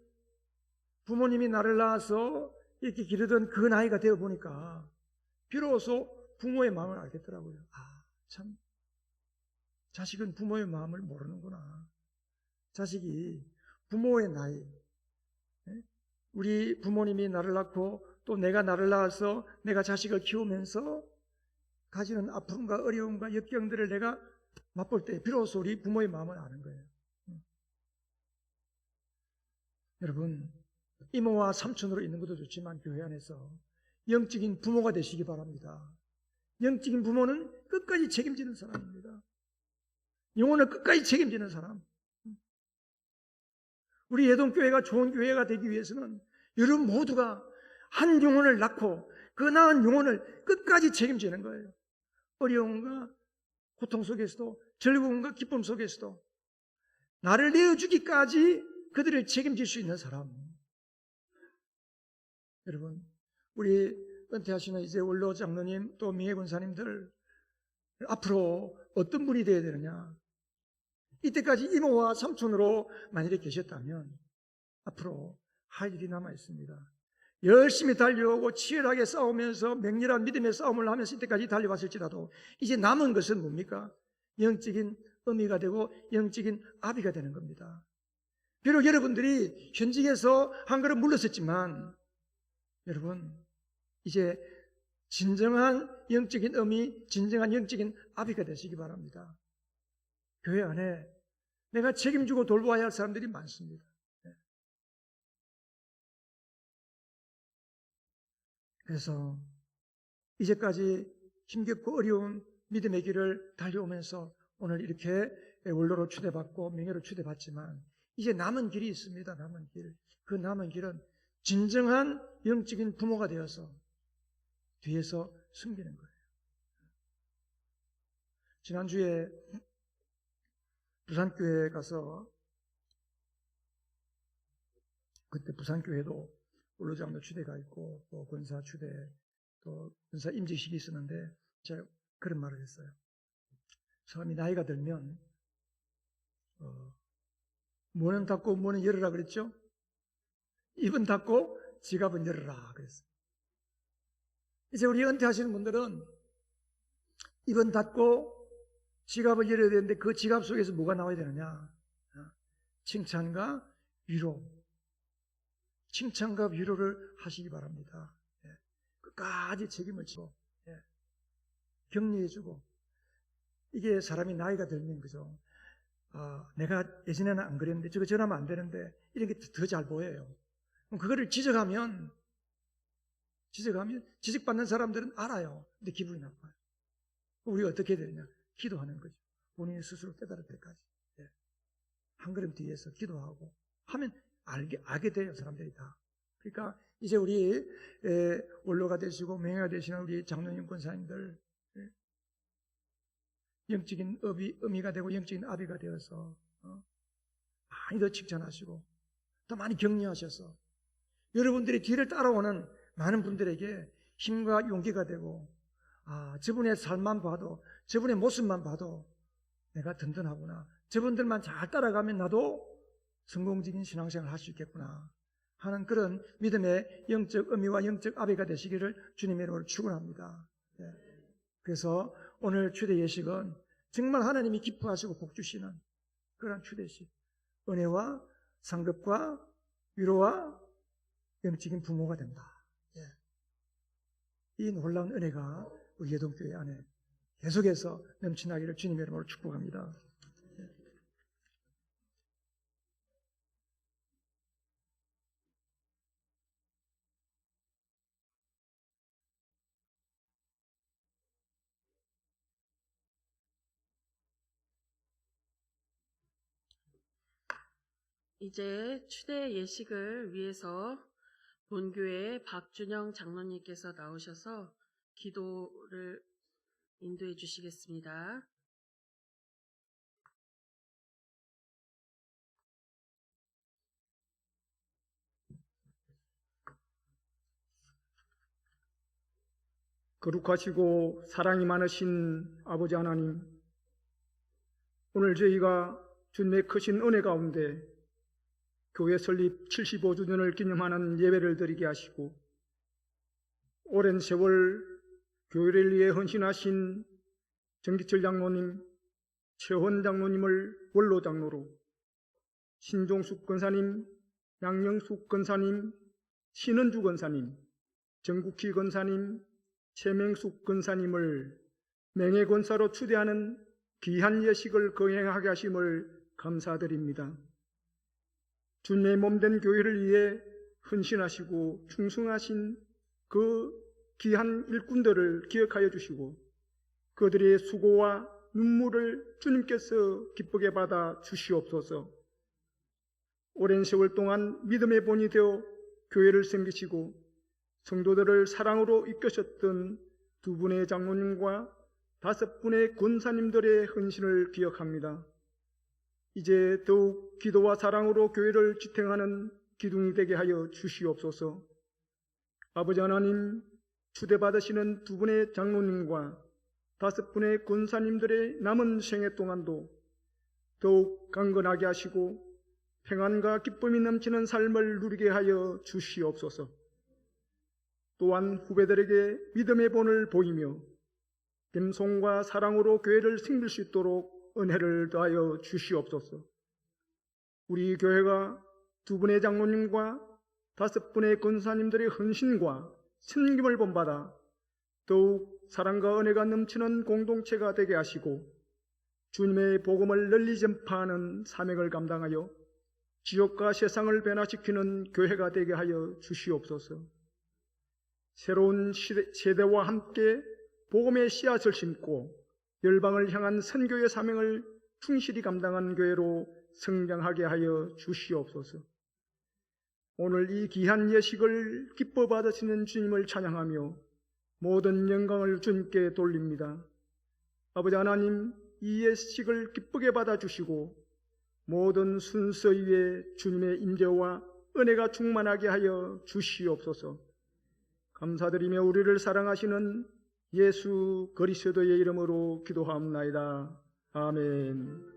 부모님이 나를 낳아서 이렇게 기르던 그 나이가 되어 보니까 비로소 부모의 마음을 알겠더라고요. 참 자식은 부모의 마음을 모르는구나. 자식이 부모의 나이, 우리 부모님이 나를 낳고 또 내가 나를 낳아서 내가 자식을 키우면서 가지는 아픔과 어려움과 역경들을 내가 맛볼 때 비로소 우리 부모의 마음을 아는 거예요. 여러분, 이모와 삼촌으로 있는 것도 좋지만 교회 안에서 영적인 부모가 되시기 바랍니다. 영적인 부모는 끝까지 책임지는 사람입니다. 영혼을 끝까지 책임지는 사람. 우리 예동교회가 좋은 교회가 되기 위해서는 여러분 모두가 한 영혼을 낳고 그 낳은 영혼을 끝까지 책임지는 거예요. 어려움과 고통 속에서도, 즐거움과 기쁨 속에서도 나를 내어주기까지 그들을 책임질 수 있는 사람. 여러분, 우리 은퇴하시는 이제 원로 장로님 또 명예 권사님들 앞으로 어떤 분이 되어야 되느냐? 이때까지 이모와 삼촌으로 만일에 계셨다면 앞으로 할 일이 남아 있습니다. 열심히 달려오고 치열하게 싸우면서 맹렬한 믿음의 싸움을 하면서 이때까지 달려왔을지라도 이제 남은 것은 뭡니까? 영적인 어미가 되고 영적인 아비가 되는 겁니다. 비록 여러분들이 현직에서 한 걸음 물러섰지만 여러분 이제 진정한 영적인 어미, 진정한 영적인 아비가 되시기 바랍니다. 교회 안에 내가 책임지고 돌보아야 할 사람들이 많습니다. 그래서 이제까지 힘겹고 어려운 믿음의 길을 달려오면서 오늘 이렇게 원로로 초대받고 명예로 초대받지만 이제 남은 길이 있습니다. 남은 길. 그 남은 길은 진정한 영적인 부모가 되어서 뒤에서 숨기는 거예요. 지난주에 부산교회에 가서 그때 부산교회도 원로장로 추대가 있고 또 권사 추대 또 권사 임직식이 있었는데 제가 그런 말을 했어요. 사람이 나이가 들면 문은 닫고 문은 열으라 그랬죠? 입은 닫고 지갑은 열으라 그랬어요. 이제 우리 은퇴하시는 분들은 입은 닫고 지갑을 열어야 되는데 그 지갑 속에서 뭐가 나와야 되느냐? 칭찬과 위로. 칭찬과 위로를 하시기 바랍니다. 끝까지 책임을 지고 격려해주고 이게 사람이 나이가 들면 그죠? 내가 예전에는 안 그랬는데 저거 저러면 안 되는데 이런 게 더 잘 보여요. 그럼 그거를 지적하면 지적받는 사람들은 알아요. 근데 기분이 나빠요. 우리가 어떻게 해야 되느냐? 기도하는 거죠. 본인이 스스로 깨달을 때까지. 한 걸음 뒤에서 기도하고 하면 알게 돼요. 사람들이 다. 그러니까 이제 우리 원로가 되시고 명예가 되시는 우리 장로님 권사님들 영적인 어미가 되고 영적인 아비가 되어서 많이 더 칭찬하시고 더 많이 격려하셔서 여러분들이 뒤를 따라오는 많은 분들에게 힘과 용기가 되고 저분의 삶만 봐도 저분의 모습만 봐도 내가 든든하구나. 저분들만 잘 따라가면 나도 성공적인 신앙생활을 할 수 있겠구나 하는 그런 믿음의 영적 어미와 영적 아비가 되시기를 주님의 이름으로 축원합니다. 그래서 오늘 추대 예식은 정말 하나님이 기뻐하시고 복주시는 그런 추대식, 은혜와 상급과 위로와 영적인 부모가 된다. 이 놀라운 은혜가 우리 예동교회 안에 계속해서 넘쳐나기를 주님의 이름으로 축복합니다.
이제 추대 예식을 위해서 본교회 박준영 장로님께서 나오셔서 기도를 인도해 주시겠습니다.
거룩하시고 사랑이 많으신 아버지 하나님, 오늘 저희가 주님의 크신 은혜 가운데 교회 설립 75주년을 기념하는 예배를 드리게 하시고 오랜 세월 교회를 위해 헌신하신 정기철 장로님, 최원 장로님을 원로 장로로, 신종숙 권사님, 양영숙 권사님, 신은주 권사님, 정국희 권사님, 최명숙 권사님을 명예 권사로 추대하는 귀한 예식을 거행하게 하심을 감사드립니다. 주님의 몸된 교회를 위해 헌신하시고 충성하신 그 귀한 일꾼들을 기억하여 주시고 그들의 수고와 눈물을 주님께서 기쁘게 받아 주시옵소서. 오랜 세월 동안 믿음의 본이 되어 교회를 섬기시고 성도들을 사랑으로 이끄셨던 두 분의 장로님과 5분의 권사님들의 헌신을 기억합니다. 이제 더욱 기도와 사랑으로 교회를 지탱하는 기둥이 되게 하여 주시옵소서. 아버지 하나님, 추대받으시는 두 분의 장로님과 5분의 권사님들의 남은 생애 동안도 더욱 강건하게 하시고 평안과 기쁨이 넘치는 삶을 누리게 하여 주시옵소서. 또한 후배들에게 믿음의 본을 보이며 겸손과 사랑으로 교회를 섬길 수 있도록 은혜를 더하여 주시옵소서. 우리 교회가 두 분의 장로님과 5분의 권사님들의 헌신과 섬김을 본받아 더욱 사랑과 은혜가 넘치는 공동체가 되게 하시고 주님의 복음을 널리 전파하는 사명을 감당하여 지역과 세상을 변화시키는 교회가 되게 하여 주시옵소서. 새로운 세대와 함께 복음의 씨앗을 심고 열방을 향한 선교의 사명을 충실히 감당하는 교회로 성장하게 하여 주시옵소서. 오늘 이 귀한 예식을 기뻐 받으시는 주님을 찬양하며 모든 영광을 주님께 돌립니다. 아버지 하나님, 이 예식을 기쁘게 받아주시고 모든 순서 위에 주님의 임재와 은혜가 충만하게 하여 주시옵소서. 감사드리며 우리를 사랑하시는 예수 그리스도의 이름으로 기도하옵나이다. 아멘.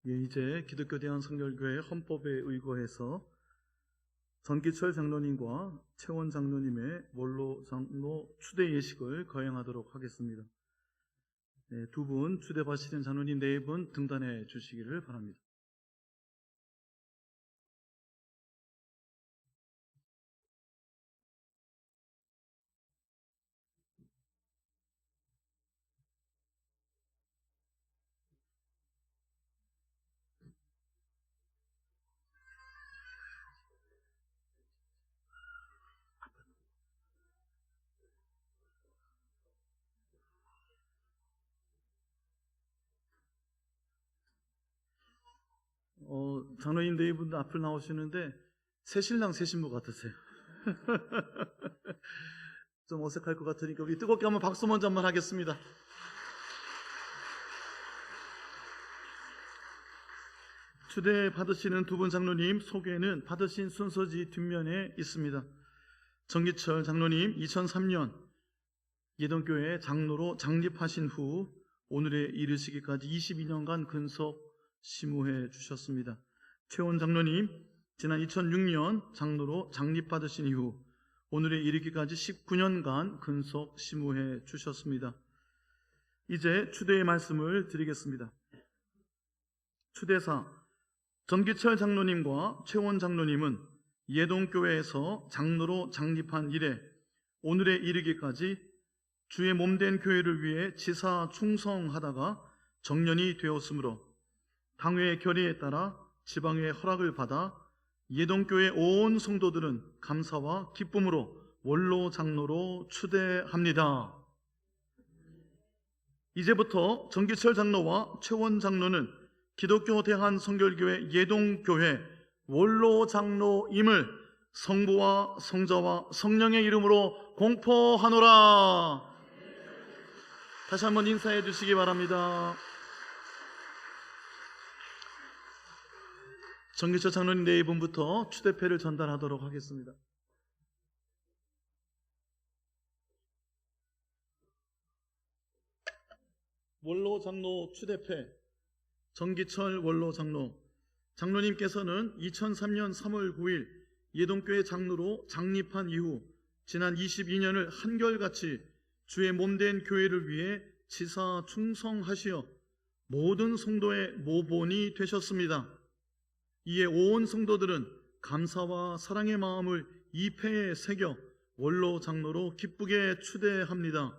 예, 이제 기독교 대한성결교회 헌법에 의거해서 전기철 장로님과 최원 장로님의 원로 장로 추대 예식을 거행하도록 하겠습니다. 네, 두 분 추대받으시는 장로님 4분 등단해 주시기를 바랍니다. 장로님 4분 앞을 나오시는데 새신랑 새신부 같으세요. 좀 어색할 것 같으니까 우리 뜨겁게 한번 박수 먼저 한번 하겠습니다. 추대 받으시는 두 분 장로님 소개는 받으신 순서지 뒷면에 있습니다. 정기철 장로님 2003년 예동교회 장로로 장립하신 후 오늘에 이르시기까지 22년간 근속 심우해 주셨습니다. 최원 장로님 지난 2006년 장로로 장립받으신 이후 오늘에 이르기까지 19년간 근속 심우해 주셨습니다. 이제 추대의 말씀을 드리겠습니다. 추대사 전기철 장로님과 최원 장로님은 예동교회에서 장로로 장립한 이래 오늘에 이르기까지 주의 몸된 교회를 위해 지사 충성하다가 정년이 되었으므로 당회의 결의에 따라 지방의 허락을 받아 예동교회 온 성도들은 감사와 기쁨으로 원로 장로로 추대합니다. 이제부터 전기철 장로와 최원 장로는 기독교 대한성결교회 예동교회 원로 장로임을 성부와 성자와 성령의 이름으로 공포하노라. 다시 한번 인사해 주시기 바랍니다. 전기철 장로님 4분부터 추대패를 전달하도록 하겠습니다. 원로 장로 추대패 전기철 원로 장로 장로님께서는 2003년 3월 9일 예동교회 장로로 장립한 이후 지난 22년을 한결같이 주의 몸된 교회를 위해 지사 충성하시어 모든 성도의 모본이 되셨습니다. 이에 온 성도들은 감사와 사랑의 마음을 이 패에 새겨 원로 장로로 기쁘게 추대합니다.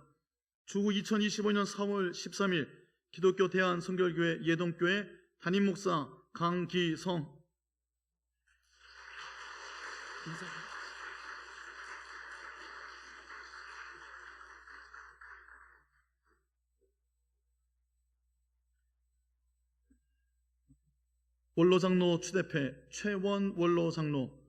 주후 2025년 4월 13일 기독교 대한성결교회 예동교회 담임 목사 강기성. 원로장로 추대패 최원 원로장로.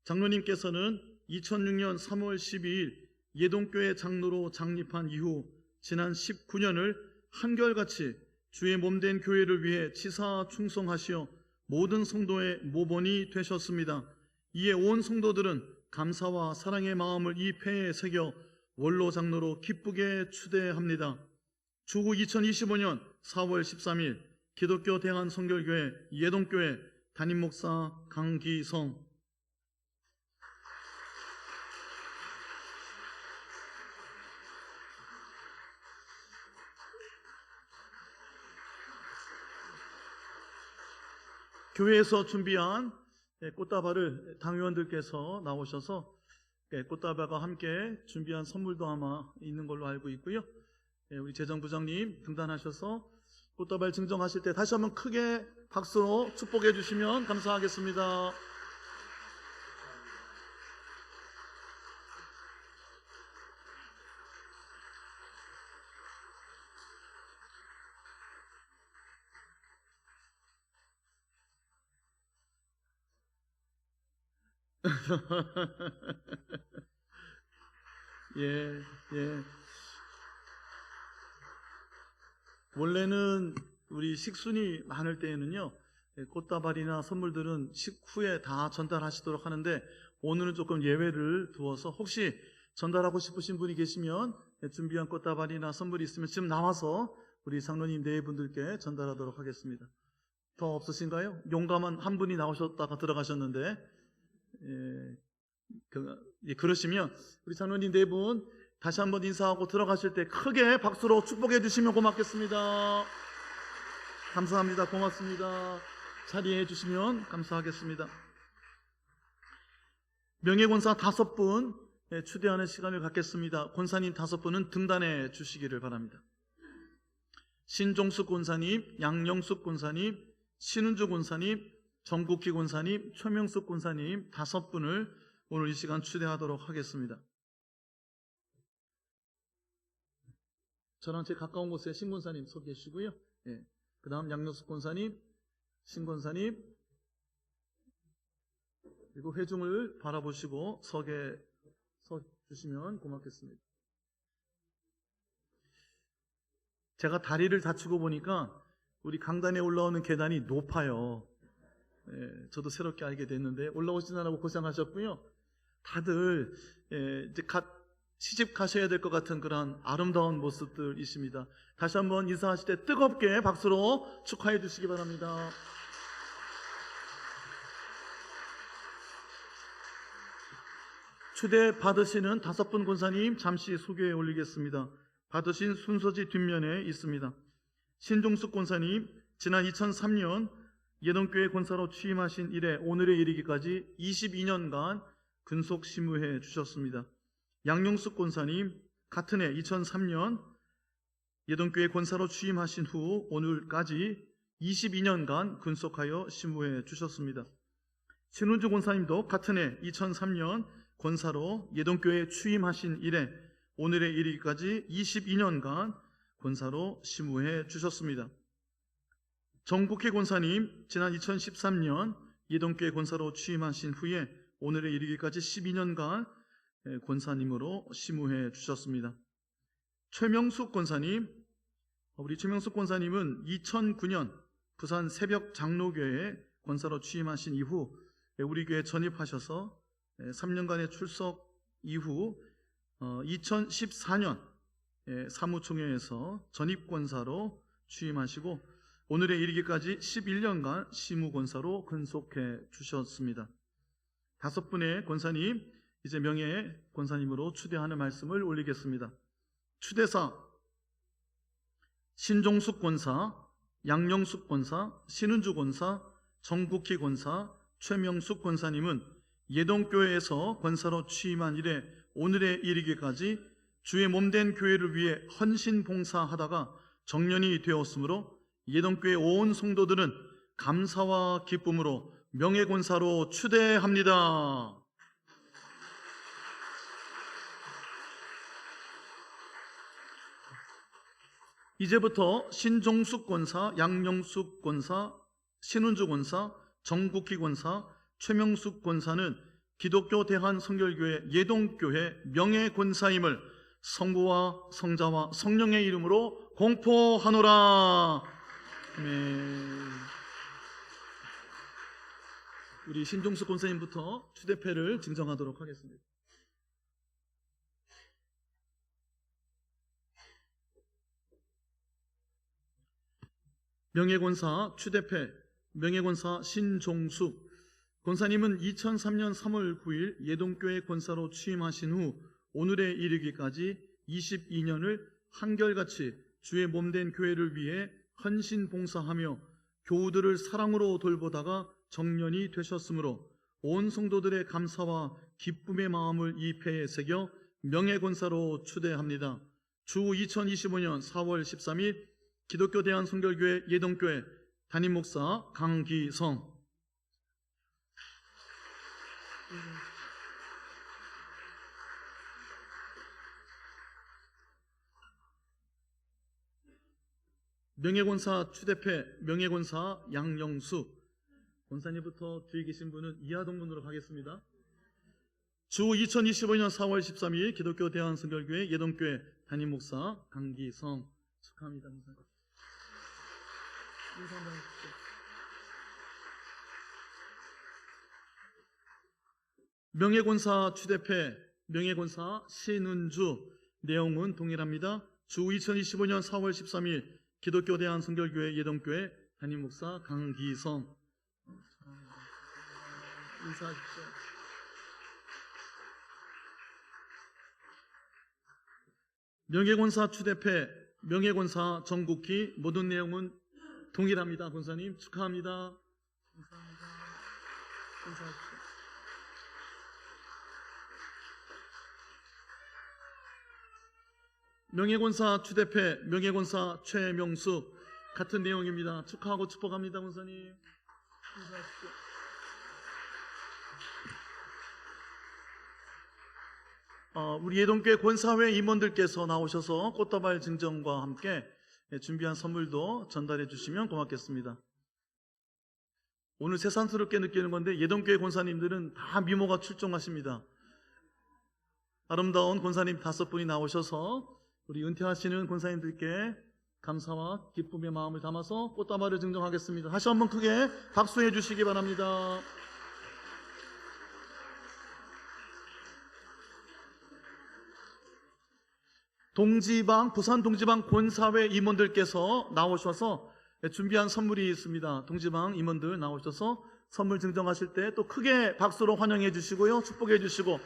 장로님께서는 2006년 3월 12일 예동교회 장로로 장립한 이후 지난 19년을 한결같이 주의 몸된 교회를 위해 치사 충성하시어 모든 성도의 모본이 되셨습니다. 이에 온 성도들은 감사와 사랑의 마음을 이 패에 새겨 원로 장로로 기쁘게 추대합니다. 주후 2025년 4월 13일 기독교 대한성결교회 예동교회 담임 목사 강기성. 교회에서 준비한 꽃다발을 당회원들께서 나오셔서 꽃다발과 함께 준비한 선물도 아마 있는 걸로 알고 있고요. 우리 재정부장님 등단하셔서 꽃다발 증정하실 때 다시 한번 크게 박수로 축복해 주시면 감사하겠습니다. 예. 원래는 우리 식순이 많을 때에는요, 꽃다발이나 선물들은 식후에 다 전달하시도록 하는데, 오늘은 조금 예외를 두어서 혹시 전달하고 싶으신 분이 계시면 준비한 꽃다발이나 선물이 있으면 지금 나와서 우리 장로님 네 분들께 전달하도록 하겠습니다. 더 없으신가요? 용감한 한 분이 나오셨다가 들어가셨는데, 그러시면 우리 장로님 네 분 다시 한번 인사하고 들어가실 때 크게 박수로 축복해 주시면 고맙겠습니다. 감사합니다. 고맙습니다. 자리해 주시면 감사하겠습니다. 명예권사 5분 추대하는 시간을 갖겠습니다. 권사님 5분은 등단해 주시기를 바랍니다. 신종숙 권사님, 양영숙 권사님, 신은주 권사님, 정국희 권사님, 최명숙 권사님 5분을 오늘 이 시간 추대하도록 하겠습니다. 저랑 제일 가까운 곳에 신 권사님 서 계시고요. 그 다음 양영숙 권사님, 신 권사님, 그리고 회중을 바라보시고 서 주시면 고맙겠습니다. 제가 다리를 다치고 보니까 우리 강단에 올라오는 계단이 높아요. 저도 새롭게 알게 됐는데 올라오시느라고 고생하셨고요. 다들 이제 시집 가셔야 될 것 같은 그런 아름다운 모습들이십니다. 다시 한번 인사하실 때 뜨겁게 박수로 축하해 주시기 바랍니다. 추대 받으시는 5분 권사님 잠시 소개해 올리겠습니다. 받으신 순서지 뒷면에 있습니다. 신종숙 권사님, 지난 2003년 예동교회 권사로 취임하신 이래 오늘에 이르기까지 22년간 근속 심우해 주셨습니다. 양용숙 권사님, 같은 해 2003년 예동교회 권사로 취임하신 후 오늘까지 22년간 근속하여 심우해 주셨습니다. 신은주 권사님도 같은 해 2003년 권사로 예동교회에 취임하신 이래 오늘에 이르기까지 22년간 권사로 심우해 주셨습니다. 정국희 권사님, 지난 2013년 예동교회 권사로 취임하신 후에 오늘에 이르기까지 12년간 권사님으로 심우해 주셨습니다. 최명숙 권사님, 우리 최명숙 권사님은 2009년 부산 새벽 장로교회 권사로 취임하신 이후 우리 교회 전입하셔서 3년간의 출석 이후 2014년 사무총회에서 전입권사로 취임하시고 오늘에 이르기까지 11년간 시무권사로 근속해 주셨습니다. 5분의 권사님, 이제 명예 권사님으로 추대하는 말씀을 올리겠습니다. 추대사 신종숙 권사, 양영숙 권사, 신은주 권사, 정국희 권사, 최명숙 권사님은 예동교회에서 권사로 취임한 이래 오늘에 이르기까지 주의 몸된 교회를 위해 헌신 봉사하다가 정년이 되었으므로 예동교회 온 성도들은 감사와 기쁨으로 명예권사로 추대합니다. 이제부터 신종숙 권사, 양영숙 권사, 신은주 권사, 정국희 권사, 최명숙 권사는 기독교 대한성결교회 예동교회 명예권사임을 성부와 성자와 성령의 이름으로 공포하노라. 아멘. 우리 신종숙 권사님부터 추대패를 증정하도록 하겠습니다. 명예권사 추대패 명예권사 신종숙 권사님은 2003년 3월 9일 예동교회 권사로 취임하신 후 오늘에 이르기까지 22년을 한결같이 주의 몸된 교회를 위해 헌신 봉사하며 교우들을 사랑으로 돌보다가 정년이 되셨으므로 온 성도들의 감사와 기쁨의 마음을 이 패에 새겨 명예권사로 추대합니다. 주 2025년 4월 13일 기독교 대한성결교회 예동교회 담임목사 강기성. 명예권사 추대패 명예권사 양영수 권사님부터 뒤에 계신 분은 이하동분으로 가겠습니다. 주 2025년 4월 13일 기독교 대한성결교회 예동교회 담임목사 강기성 축하합니다. 명예권사 추대패 명예권사 신은주 내용은 동일합니다. 주 2025년 4월 13일 기독교 대한성결교회 예동교회 담임목사 강기성 인사하십시오. 명예권사 추대패 명예권사 정국희 모든 내용은 동일합니다. 권사님 축하합니다. 감사합니다. 인사하십시오. 명예권사 추대패 명예권사 최명숙 같은 내용입니다. 축하하고 축복합니다. 권사님 인사하십시오. 우리 예동교회 권사회 임원들께서 나오셔서 꽃다발 증정과 함께 준비한 선물도 전달해 주시면 고맙겠습니다. 오늘 새삼스럽게 느끼는 건데 예동교회 권사님들은 다 미모가 출중하십니다. 아름다운 권사님 5분이 나오셔서 우리 은퇴하시는 권사님들께 감사와 기쁨의 마음을 담아서 꽃다발을 증정하겠습니다. 다시 한번 크게 박수해 주시기 바랍니다. 부산 동지방 권사회 임원들께서 나오셔서 준비한 선물이 있습니다. 동지방 임원들 나오셔서 선물 증정하실 때 또 크게 박수로 환영해 주시고요. 축복해 주시고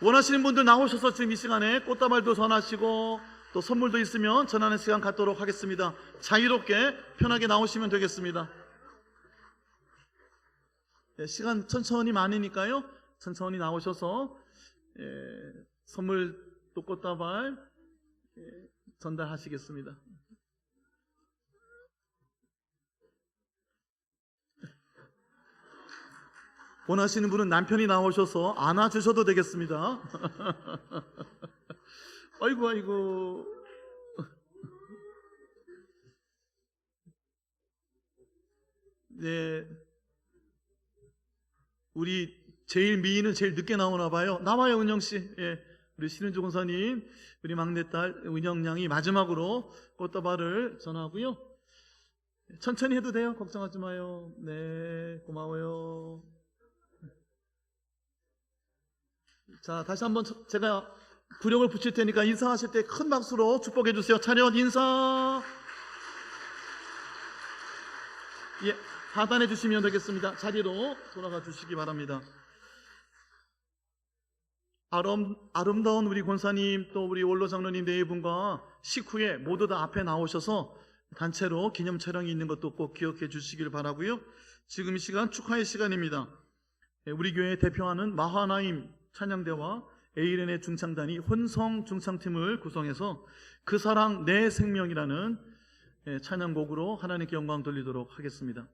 원하시는 분들 나오셔서 지금 이 시간에 꽃다발도 전하시고 또 선물도 있으면 전하는 시간 갖도록 하겠습니다. 자유롭게 편하게 나오시면 되겠습니다. 시간 천천히 많으니까요. 천천히 나오셔서 선물 또 꽃다발 전달하시겠습니다. 원하시는 분은 남편이 나오셔서 안아주셔도 되겠습니다. 아이고 네, 우리 제일 미인은 제일 늦게 나오나 봐요. 나와요 은영씨. 예, 우리 신은주 권사님 우리 막내딸 은영 양이 마지막으로 꽃다발을 전하고요. 천천히 해도 돼요. 걱정하지 마요. 네, 고마워요. 자, 다시 한번 제가 구령을 붙일 테니까 인사하실 때 큰 박수로 축복해 주세요. 차렷 인사. 예, 하단해 주시면 되겠습니다. 자리로 돌아가 주시기 바랍니다. 아름다운 우리 권사님 또 우리 원로 장로님 네 분과 식후에 모두 다 앞에 나오셔서 단체로 기념 촬영이 있는 것도 꼭 기억해 주시길 바라고요. 지금 이 시간 축하의 시간입니다. 우리 교회 대표하는 마하나임 찬양대와 에이렌의 중창단이 혼성 중창팀을 구성해서 그 사랑 내 생명이라는 찬양곡으로 하나님께 영광 돌리도록 하겠습니다.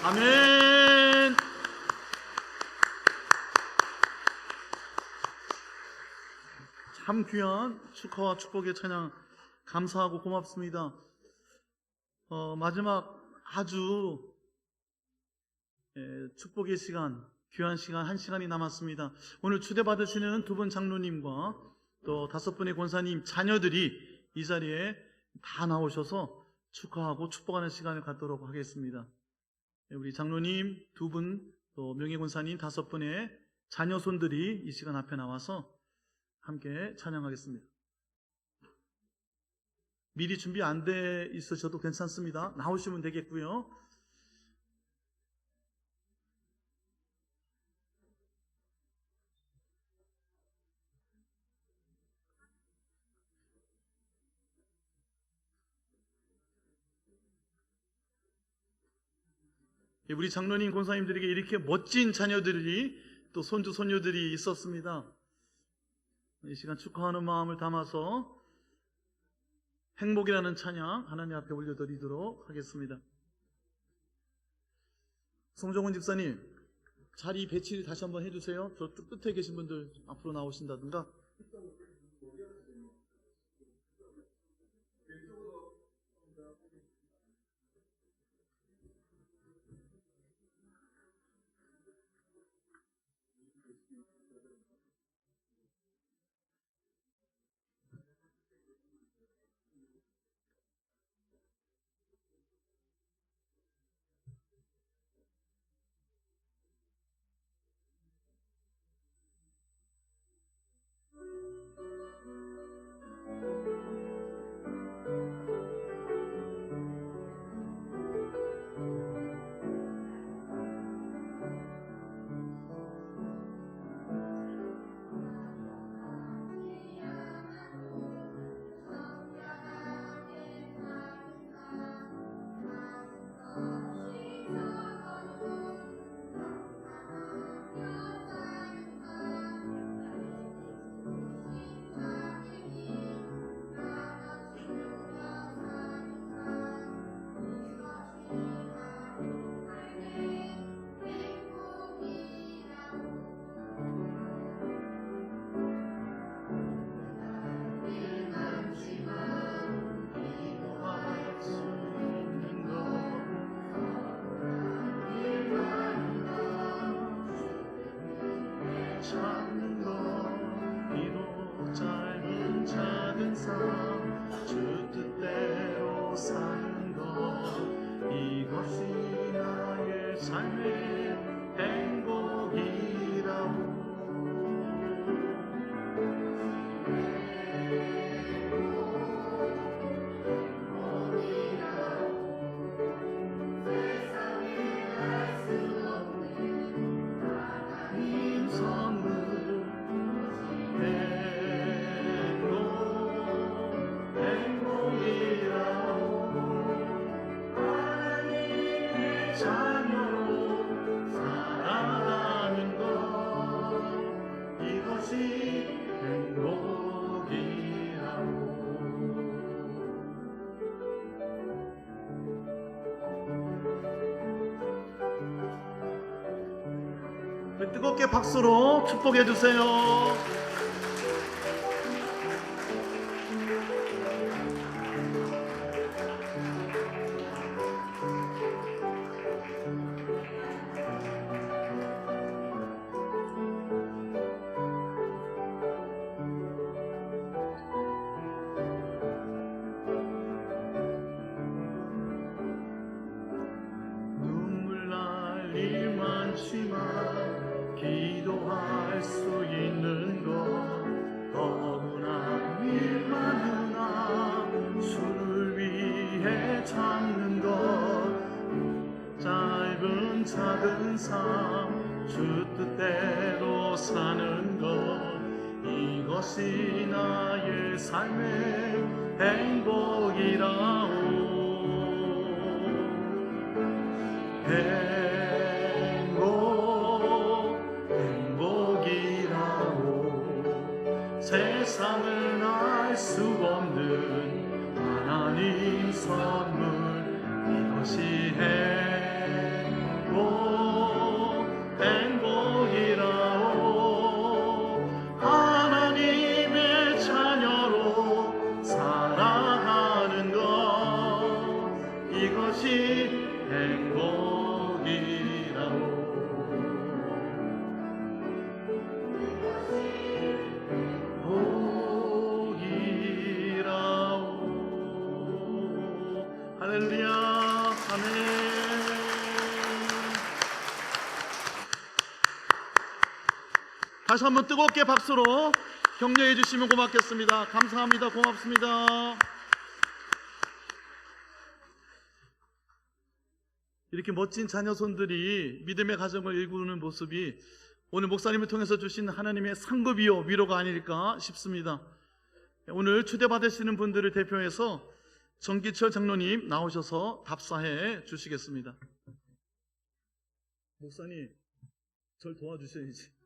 아멘. 참 귀한 축하와 축복의 찬양 감사하고 고맙습니다. 마지막 아주 축복의 시간, 귀한 시간 1시간이 남았습니다. 오늘 초대받으시는 두 분 장로님과 또 5분의 권사님 자녀들이 이 자리에 다 나오셔서 축하하고 축복하는 시간을 갖도록 하겠습니다. 우리 장로님 2분, 또 명예권사님 5분의 자녀손들이 이 시간 앞에 나와서 함께 찬양하겠습니다. 미리 준비 안 돼 있으셔도 괜찮습니다. 나오시면 되겠고요. 우리 장로님, 권사님들에게 이렇게 멋진 자녀들이 또 손주, 손녀들이 있었습니다. 이 시간 축하하는 마음을 담아서 행복이라는 찬양 하나님 앞에 올려드리도록 하겠습니다. 송정훈 집사님, 자리 배치를 다시 한번 해주세요. 저 끝에 계신 분들 앞으로 나오신다든가. 찾는 것, 비록 짧은 작은 삶, 주 뜻대로 사는 것, 이것이 나의 삶의 행복이라고. 뜨겁게 박수로 축복해 주세요. 눈물 날 일 많지만 기도할 수 있는 것 더구나 일 많으나 주를 위해 참는 것 짧은 작은 삶 주 뜻대로 사는 것 이것이 나의 삶의 행복이라오. 행복이라고 세상을 알 수 없는 하나님 선물 이것이 행복이라고 하나님의 자녀로 살아가는 것 이것이 행복이라고 다시 한번 뜨겁게 박수로 격려해 주시면 고맙겠습니다. 감사합니다. 고맙습니다. 이렇게 멋진 자녀손들이 믿음의 가정을 일구는 모습이 오늘 목사님을 통해서 주신 하나님의 상급이요 위로가 아닐까 싶습니다. 오늘 초대받으시는 분들을 대표해서 정기철 장로님 나오셔서 답사해 주시겠습니다. 목사님, 절 도와주셔야지.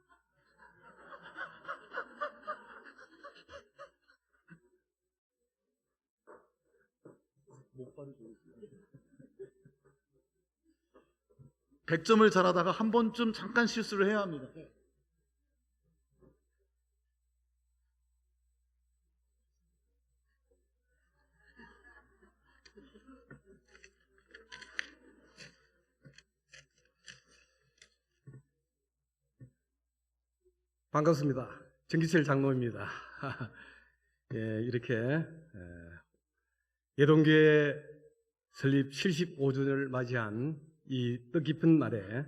목발을 조여주세요. 100점을 잘하다가 한 번쯤 잠깐 실수를 해야 합니다.
반갑습니다. 정기철 장로입니다. 이렇게 예동교회 설립 75주년을 맞이한 이 뜻깊은 날에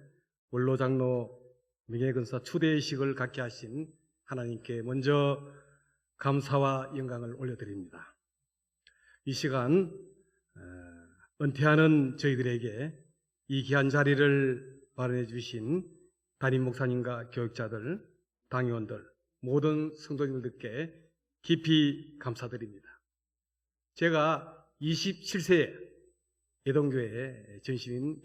원로 장로 명예근사 추대의식을 갖게 하신 하나님께 먼저 감사와 영광을 올려드립니다. 이 시간 은퇴하는 저희들에게 이 귀한 자리를 마련해 주신 담임 목사님과 교육자들, 당회원들, 모든 성도님들께 깊이 감사드립니다. 제가 27세에 예동교회 전신인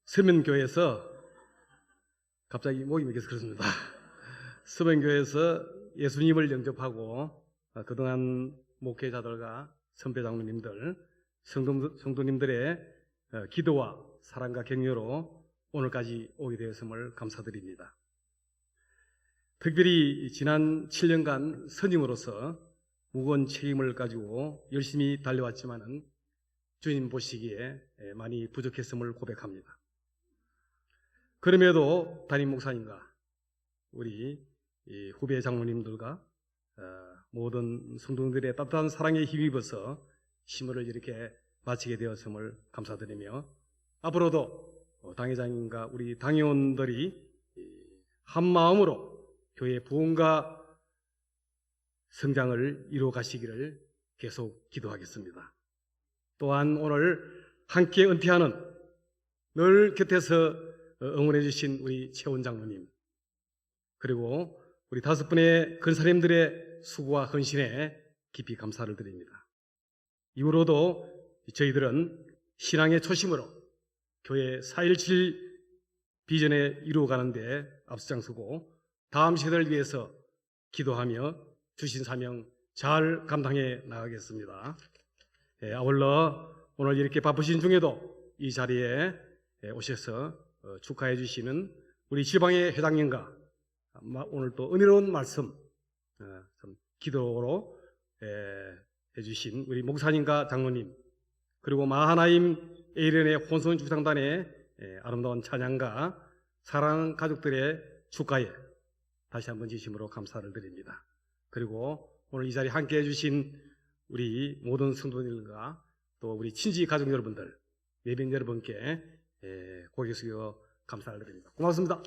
서면교회에서 갑자기 목이 맥혀서 그렇습니다. 서면교회에서 예수님을 영접하고 그동안 목회자들과 선배 장로님들, 성도님들의 기도와 사랑과 격려로 오늘까지 오게 되었음을 감사드립니다. 특별히 지난 7년간 선임으로서 무거운 책임을 가지고 열심히 달려왔지만은 주님 보시기에 많이 부족했음을 고백합니다. 그럼에도 담임 목사님과 우리 후배 장로님들과 모든 성도들의 따뜻한 사랑에 힘입어서 심호를 이렇게 마치게 되었음을 감사드리며 앞으로도 당회장님과 우리 당회원들이 한 마음으로 교회 부흥과 성장을 이루어 가시기를 계속 기도하겠습니다. 또한 오늘 함께 은퇴하는 늘 곁에서 응원해 주신 우리 최원 장로님, 그리고 우리 5분의 근사님들의 수고와 헌신에 깊이 감사를 드립니다. 이후로도 저희들은 신앙의 초심으로 교회 4.17 비전에 이루어가는 데 앞장서고 다음 세대를 위해서 기도하며 주신 사명 잘 감당해 나가겠습니다. 아울러 오늘 이렇게 바쁘신 중에도 이 자리에 오셔서 축하해 주시는 우리 지방의 회장님과 오늘 또 은혜로운 말씀 기도로 해주신 우리 목사님과 장로님, 그리고 마하나임 에이렌의 혼성 주장단의 아름다운 찬양과 사랑하는 가족들의 축가에 다시 한번 진심으로 감사를 드립니다. 그리고 오늘 이 자리에 함께 해주신 우리 모든 성도님들과 또 우리 친지 가족 여러분들, 예빈 여러분께 고개 숙여 감사를 드립니다. 고맙습니다.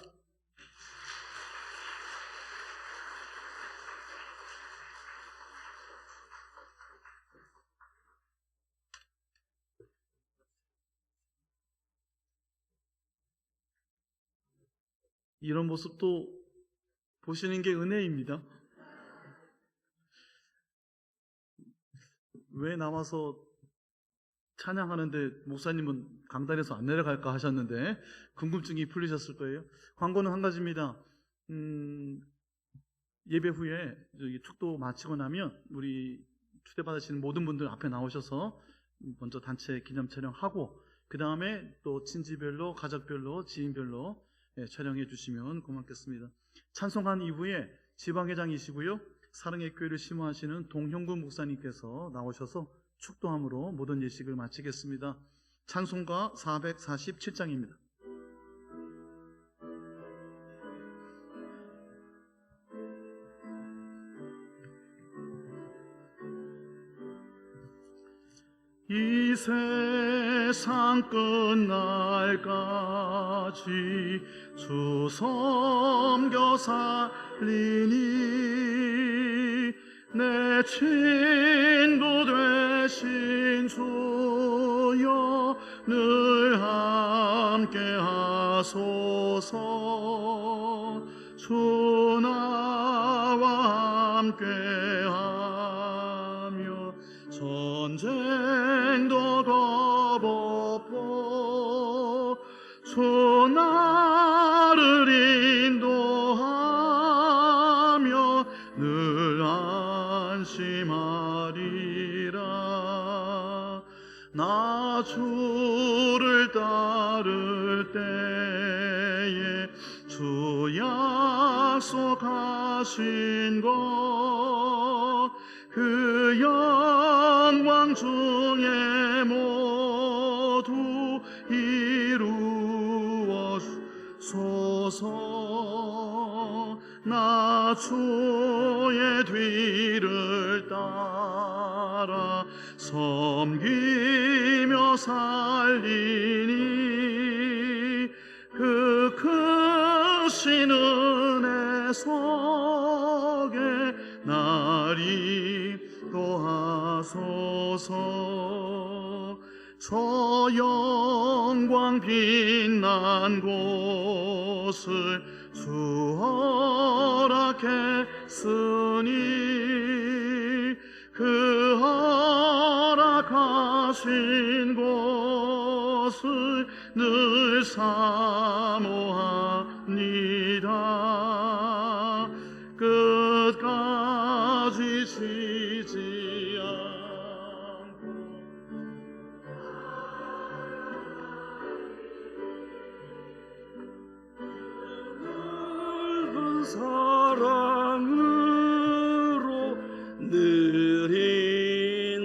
이런 모습도 보시는 게 은혜입니다. 왜 남아서 찬양하는데 목사님은 강단에서 안 내려갈까 하셨는데 궁금증이 풀리셨을 거예요. 광고는 한 가지입니다. 예배 후에 축도 마치고 나면 우리 초대받으시는 모든 분들 앞에 나오셔서 먼저 단체 기념 촬영하고 그 다음에 또 친지별로, 가족별로, 지인별로 촬영해 주시면 고맙겠습니다. 찬송한 이후에 지방회장이시고요, 사랑의 교회를 심호하시는 동형구 목사님께서 나오셔서 축도함으로 모든 예식을 마치겠습니다. 찬송가 447장입니다. 이 이 세상 끝날까지 주 섬겨 살리니 내 친구 되신 주여 늘 함께 하소서. 주 나와 함께 하며 전쟁도 겁없고 주 나를 인도하며 늘 안심하리라. 나 주를 따를 때에 주 약속하신 것 그 영광 중에 모두 이루어소서. 나 주의 뒤를 따라 섬기며 살리니 그 크신 은혜 속에 나리 거하소서. 저 영광 빛난 곳을 주 허락했으니 그 허락하신 곳을 늘 사모합니다. 끝까지 쉬지 않고 넓은 사랑으로 늘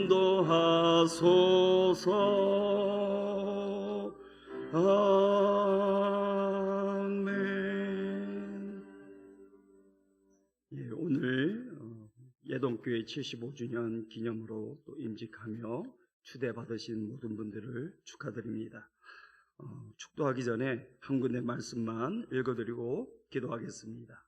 인도하소서. 아멘.
예, 오늘 예동교회 75주년 기념으로 또 임직하며 추대받으신 모든 분들을 축하드립니다. 축도하기 전에 한 군데 말씀만 읽어드리고 기도하겠습니다.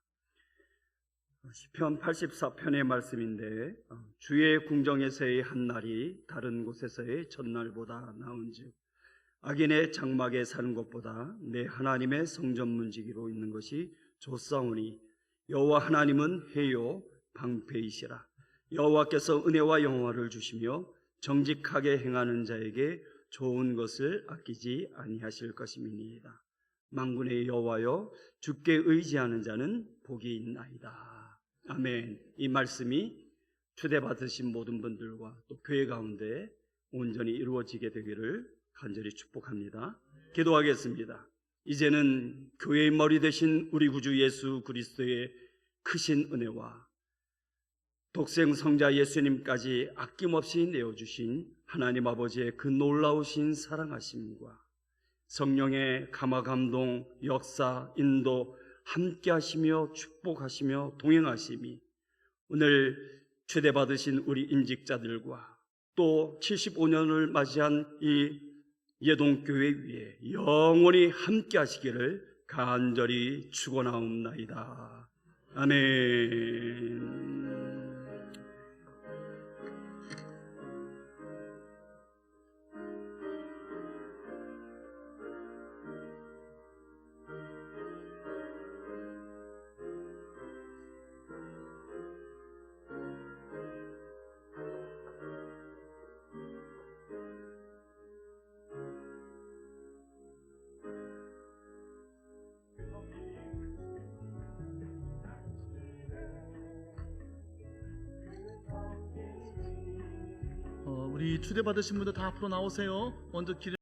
시편 84편의 말씀인데 주의 궁정에서의 한날이 다른 곳에서의 첫날보다 나은즉 악인의 장막에 사는 것보다 내 하나님의 성전 문지기로 있는 것이 좋사오니 여호와 하나님은 해요 방패이시라. 여호와께서 은혜와 영화를 주시며 정직하게 행하는 자에게 좋은 것을 아끼지 아니하실 것임이니이다. 만군의 여호와여 주께 의지하는 자는 복이 있나이다. 아멘. 이 말씀이 초대받으신 모든 분들과 또 교회 가운데 온전히 이루어지게 되기를 간절히 축복합니다. 기도하겠습니다. 이제는 교회의 머리 되신 우리 구주 예수 그리스도의 크신 은혜와 독생 성자 예수님까지 아낌없이 내어주신 하나님 아버지의 그 놀라우신 사랑하심과 성령의 감화감동, 역사, 인도 함께 하시며 축복하시며 동행하심이 오늘 초대받으신 우리 임직자들과 또 75년을 맞이한 이 예동교회 위에 영원히 함께 하시기를 간절히 축원하옵나이다. 아멘.
우리 초대받으신 분들 다 앞으로 나오세요. 먼저 기도